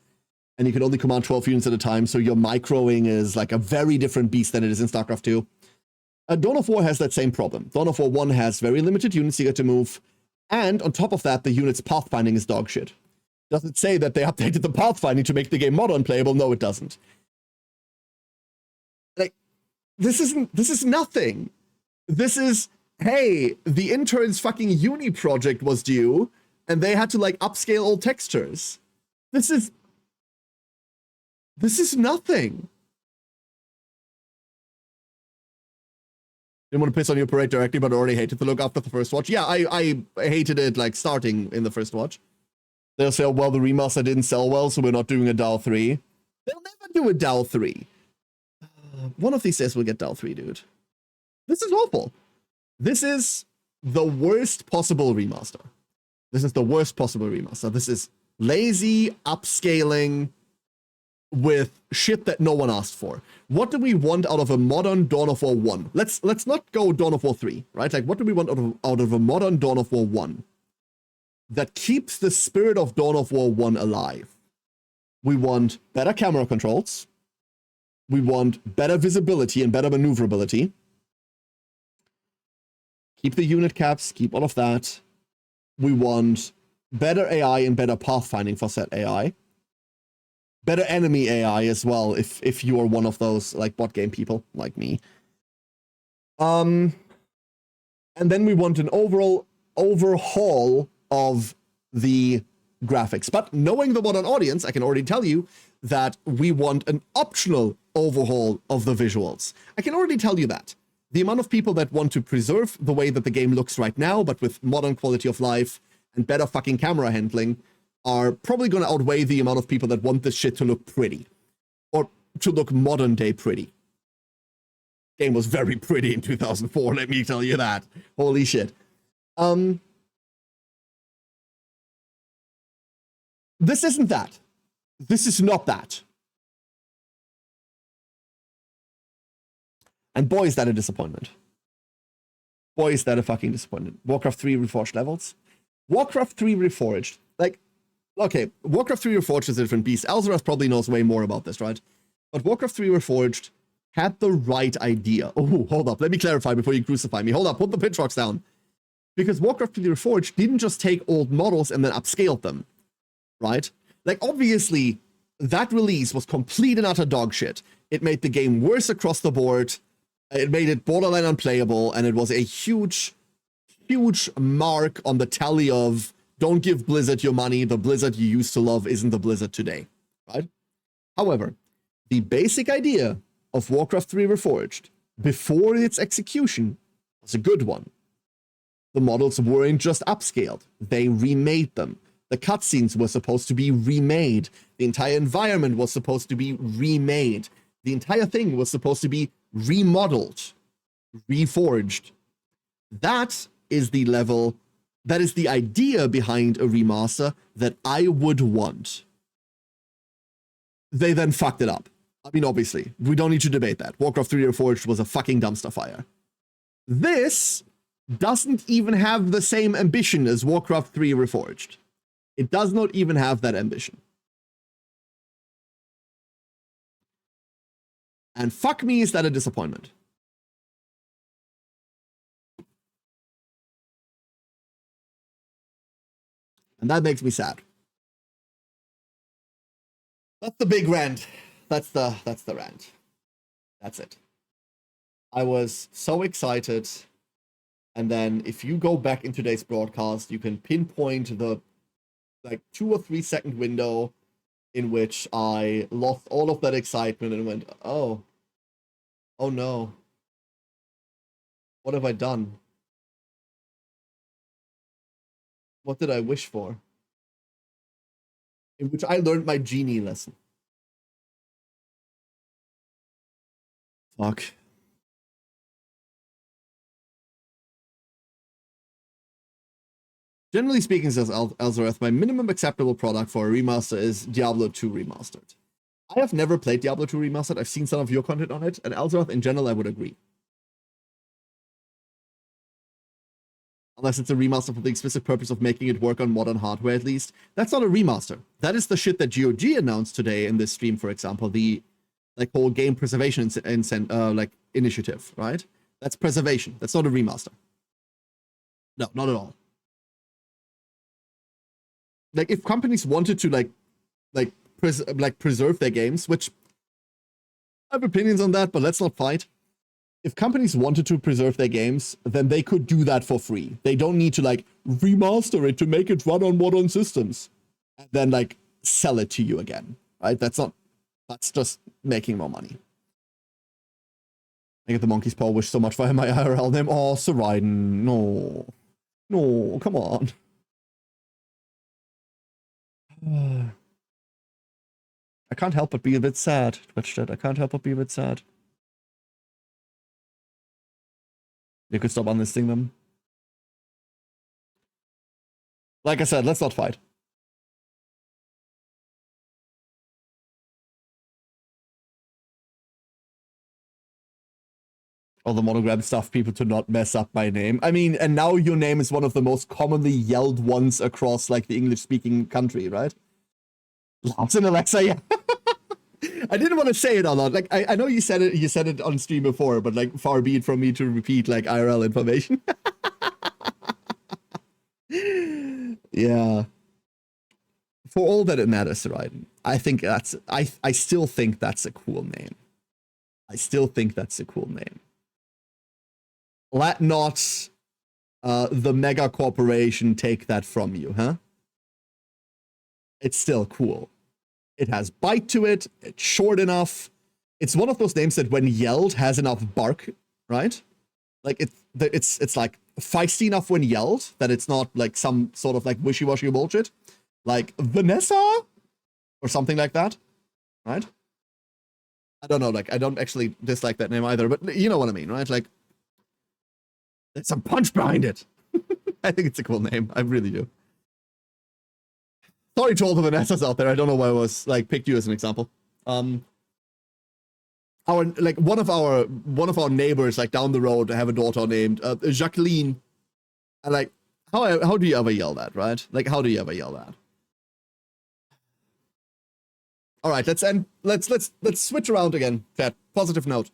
and you can only command 12 units at a time, so your microing is like a very different beast than it is in StarCraft 2. Dawn of War has that same problem. Dawn of War 1 has very limited units you get to move, and on top of that, the unit's pathfinding is dog shit. Does it say that they updated the pathfinding to make the game modern playable? No, it doesn't. Like, this is nothing. This is, hey, the intern's fucking uni project was due, and they had to like upscale old textures. This is nothing. Didn't want to piss on your parade directly, but already hated the look after the first watch. Yeah, I hated it like starting in the first watch. They'll say, well, the remaster didn't sell well, so we're not doing a DAO 3. They'll never do a DAO 3. One of these days we'll get DAO 3, dude. This is awful. This is the worst possible remaster. This is the worst possible remaster. This is lazy upscaling with shit that no one asked for. What do we want out of a modern Dawn of War 1? Let's not go Dawn of War 3, right? Like, what do we want out of a modern Dawn of War 1 that keeps the spirit of Dawn of War 1 alive? We want better camera controls. We want better visibility and better maneuverability. Keep the unit caps, keep all of that. We want better AI and better pathfinding for said AI. Better enemy AI as well, if you are one of those like bot game people like me. And then we want an overall overhaul of the graphics. But knowing the modern audience, I can already tell you that we want an optional overhaul of the visuals. I can already tell you that. The amount of people that want to preserve the way that the game looks right now, but with modern quality of life and better fucking camera handling, are probably going to outweigh the amount of people that want this shit to look pretty. Or to look modern day pretty. Game was very pretty in 2004, let me tell you that. Holy shit. This isn't that. This is not that. And boy, is that a disappointment. Boy, is that a fucking disappointment. Warcraft 3 Reforged levels. Warcraft 3 Reforged. Like, okay, Warcraft 3 Reforged is a different beast. Alzaras probably knows way more about this, right? But Warcraft 3 Reforged had the right idea. Oh, hold up. Let me clarify before you crucify me. Hold up. Put the pitch rocks down. Because Warcraft 3 Reforged didn't just take old models and then upscaled them, right? Like, obviously, that release was complete and utter dog shit. It made the game worse across the board. It made it borderline unplayable, and it was a huge mark on the tally of don't give Blizzard your money. The Blizzard you used to love isn't the Blizzard today, right? However, the basic idea of Warcraft 3 Reforged before its execution was a good one. The models weren't just upscaled. They remade them. The cutscenes were supposed to be remade. The entire environment was supposed to be remade. The entire thing was supposed to be remodeled, reforged. That is the level, that is the idea behind a remaster that I would want. They then fucked it up. I mean, obviously, we don't need to debate that. Warcraft 3 Reforged was a fucking dumpster fire. This doesn't even have the same ambition as Warcraft 3 Reforged. It does not even have that ambition. And fuck me, is that a disappointment? And that makes me sad. That's the big rant. That's the rant. That's it. I was so excited. And then if you go back in today's broadcast, you can pinpoint the like 2 or 3 second window in which I lost all of that excitement and went, oh no, what have I done? What did I wish for? In which I learned my genie lesson. Fuck. Generally speaking, says Elzareth, my minimum acceptable product for a remaster is Diablo 2 Remastered. I have never played Diablo 2 Remastered. I've seen some of your content on it, and Elzareth, in general, I would agree. Unless it's a remaster for the explicit purpose of making it work on modern hardware, at least. That's not a remaster. That is the shit that GOG announced today in this stream, for example, the like whole game preservation initiative, right? That's preservation. That's not a remaster. No, not at all. Like, if companies wanted to preserve their games, which I have opinions on that, but let's not fight. If companies wanted to preserve their games, then they could do that for free. They don't need to remaster it to make it run on modern systems and then sell it to you again, right? That's just making more money. I get the monkey's paw wish so much for my IRL name. Oh, Saraiden, no, come on. I can't help but be a bit sad, Twitch. I can't help but be a bit sad. You could stop unlisting them. Like I said, let's not fight. All the monogram stuff, people to not mess up my name. I mean, and now your name is one of the most commonly yelled ones across the English-speaking country, right? Lots and Alexa, yeah. I didn't want to say it a lot. I know you said it on stream before, but far be it from me to repeat IRL information. Yeah. For all that it matters, right? I think I still think that's a cool name. Let not the mega corporation take that from you, huh? It's still cool. It has bite to it. It's short enough. It's one of those names that when yelled has enough bark, right? It's feisty enough when yelled that it's not some sort of wishy-washy bullshit. Like Vanessa or something like that, right? I don't know. I don't actually dislike that name either, but you know what I mean, right? There's some punch behind it. I think it's a cool name. I really do. Sorry to all the Vanessas out there. I don't know why I was picked you as an example. One of our neighbors down the road have a daughter named Jacqueline. And how do you ever yell that, right? How do you ever yell that? All right, let's switch around again. Chat. Positive note.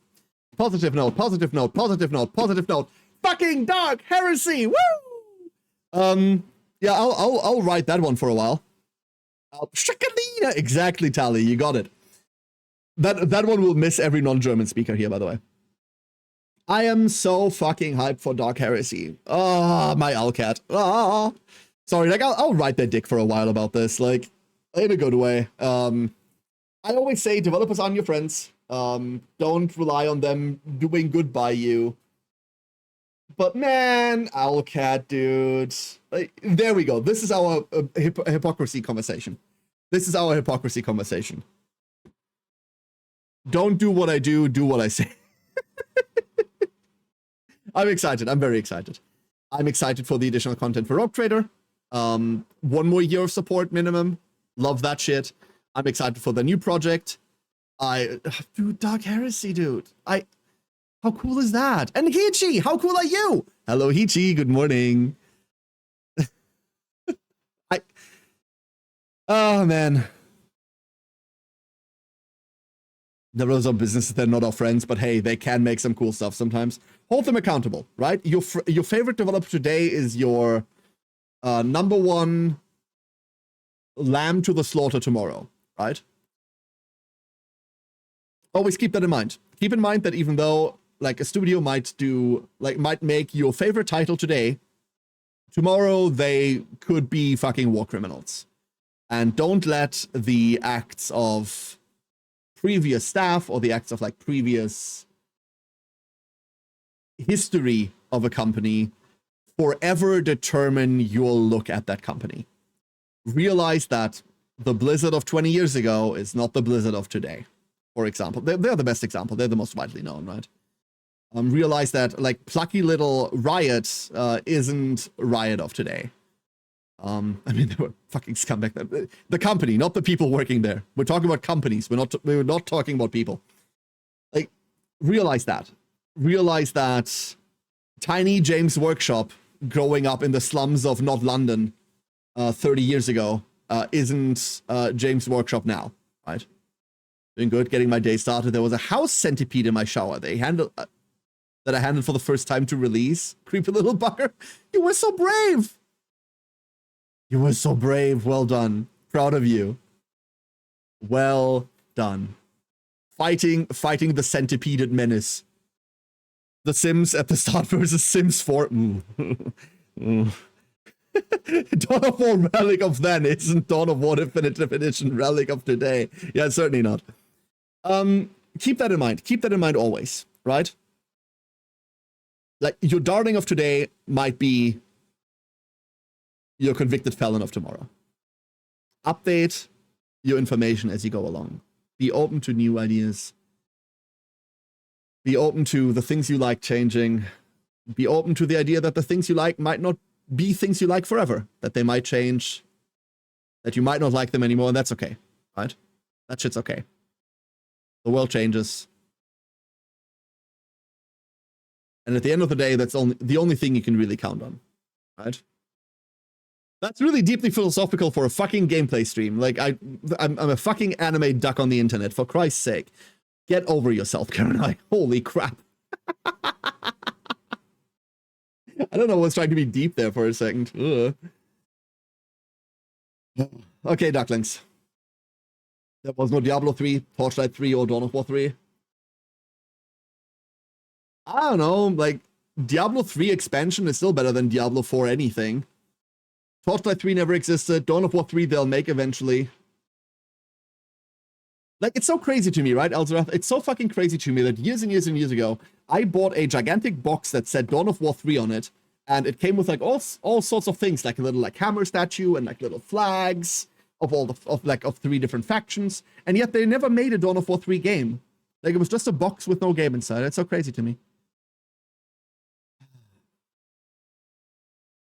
Fucking Dark Heresy. Woo! Yeah, I'll write that one for a while. Shakalina! Exactly, Tally. You got it. That one will miss every non-German speaker here, by the way. I am so fucking hyped for Dark Heresy. Ah, my Alcat. Ah. Sorry, I'll write that dick for a while about this. In a good way. I always say developers aren't your friends. Don't rely on them doing good by you. But man, Owlcat, dude. There we go. This is our hypocrisy conversation. Don't do what I do what I say. I'm excited. I'm very excited. I'm excited for the additional content for Rogue Trader. 1 more year of support minimum. Love that shit. I'm excited for the new project. Dude, Dark Heresy, dude. How cool is that? And Hichi, how cool are you? Hello, Hichi. Good morning. Oh, man. The rules of business, they're not our friends, but hey, they can make some cool stuff sometimes. Hold them accountable, right? Your favorite developer today is your number one lamb to the slaughter tomorrow, right? Always keep that in mind. Keep in mind that even though a studio might make your favorite title today, tomorrow they could be fucking war criminals. And don't let the acts of previous staff or the acts of like previous history of a company forever determine your look at that company. Realize that the Blizzard of 20 years ago is not the Blizzard of today, for example. They're the best example. They're the most widely known, right? Realize that like plucky little Riot isn't Riot of today. I mean, they were fucking scumbag. The company, not the people working there. We're talking about companies. We're not talking about people. Like, realize that. Realize that tiny James Workshop growing up in the slums of not London 30 years ago isn't James Workshop now, right? Doing good, getting my day started. There was a house centipede in my shower. That I handled for the first time to release. Creepy little bugger. You were so brave. You were so brave. Well done. Proud of you. Well done. Fighting the centipeded menace. The Sims at the start versus Sims 4. Dawn of War Relic of then isn't Dawn of War Definitive Edition Relic of today. Yeah, certainly not. Keep that in mind. Keep that in mind always, right? Like, your darling of today might be your convicted felon of tomorrow. Update your information as you go along. Be open to new ideas. Be open to the things you like changing. Be open to the idea that the things you like might not be things you like forever. That they might change. That you might not like them anymore, and that's okay, right? That shit's okay. The world changes. And at the end of the day, that's the only thing you can really count on, right? That's really deeply philosophical for a fucking gameplay stream. Like, I'm a fucking anime duck on the internet, for Christ's sake. Get over yourself, Karen. Holy crap. I don't know what's trying to be deep there for a second. Ugh. Okay, ducklings. There was no Diablo 3, Torchlight 3, or Dawn of War 3. I don't know, like, Diablo 3 expansion is still better than Diablo 4 anything. Torchlight 3 never existed. Dawn of War 3 they'll make eventually. Like, it's so crazy to me, right, Elzerath? It's so fucking crazy to me that years and years and years ago, I bought a gigantic box that said Dawn of War 3 on it, and it came with, like, all sorts of things, like a little, like, hammer statue and, like, little flags of all of 3 different factions, and yet they never made a Dawn of War 3 game. Like, it was just a box with no game inside. It's so crazy to me.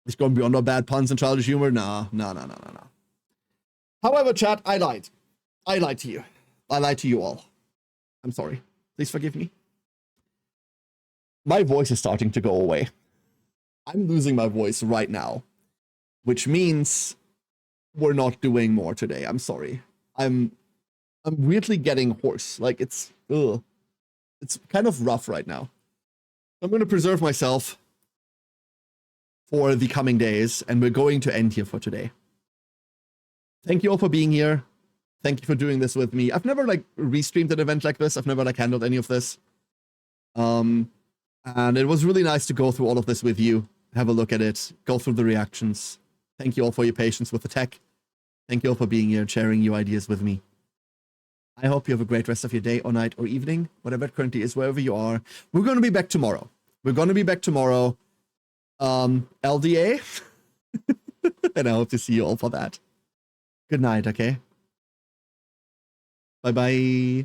It's going beyond our bad puns and childish humor. No. However, chat, I lied. I lied to you. I lied to you all. I'm sorry. Please forgive me. My voice is starting to go away. I'm losing my voice right now, which means we're not doing more today. I'm sorry. I'm weirdly getting hoarse. Like, it's kind of rough right now. I'm going to preserve myself for the coming days, and we're going to end here for today. Thank you all for being here. Thank you for doing this with me. I've never, like, restreamed an event like this. I've never, like, handled any of this. And it was really nice to go through all of this with you, have a look at it, go through the reactions. Thank you all for your patience with the tech. Thank you all for being here and sharing your ideas with me. I hope you have a great rest of your day or night or evening, whatever it currently is, wherever you are. We're going to be back tomorrow. LDA. And I hope to see you all for that. Good night, okay? Bye-bye.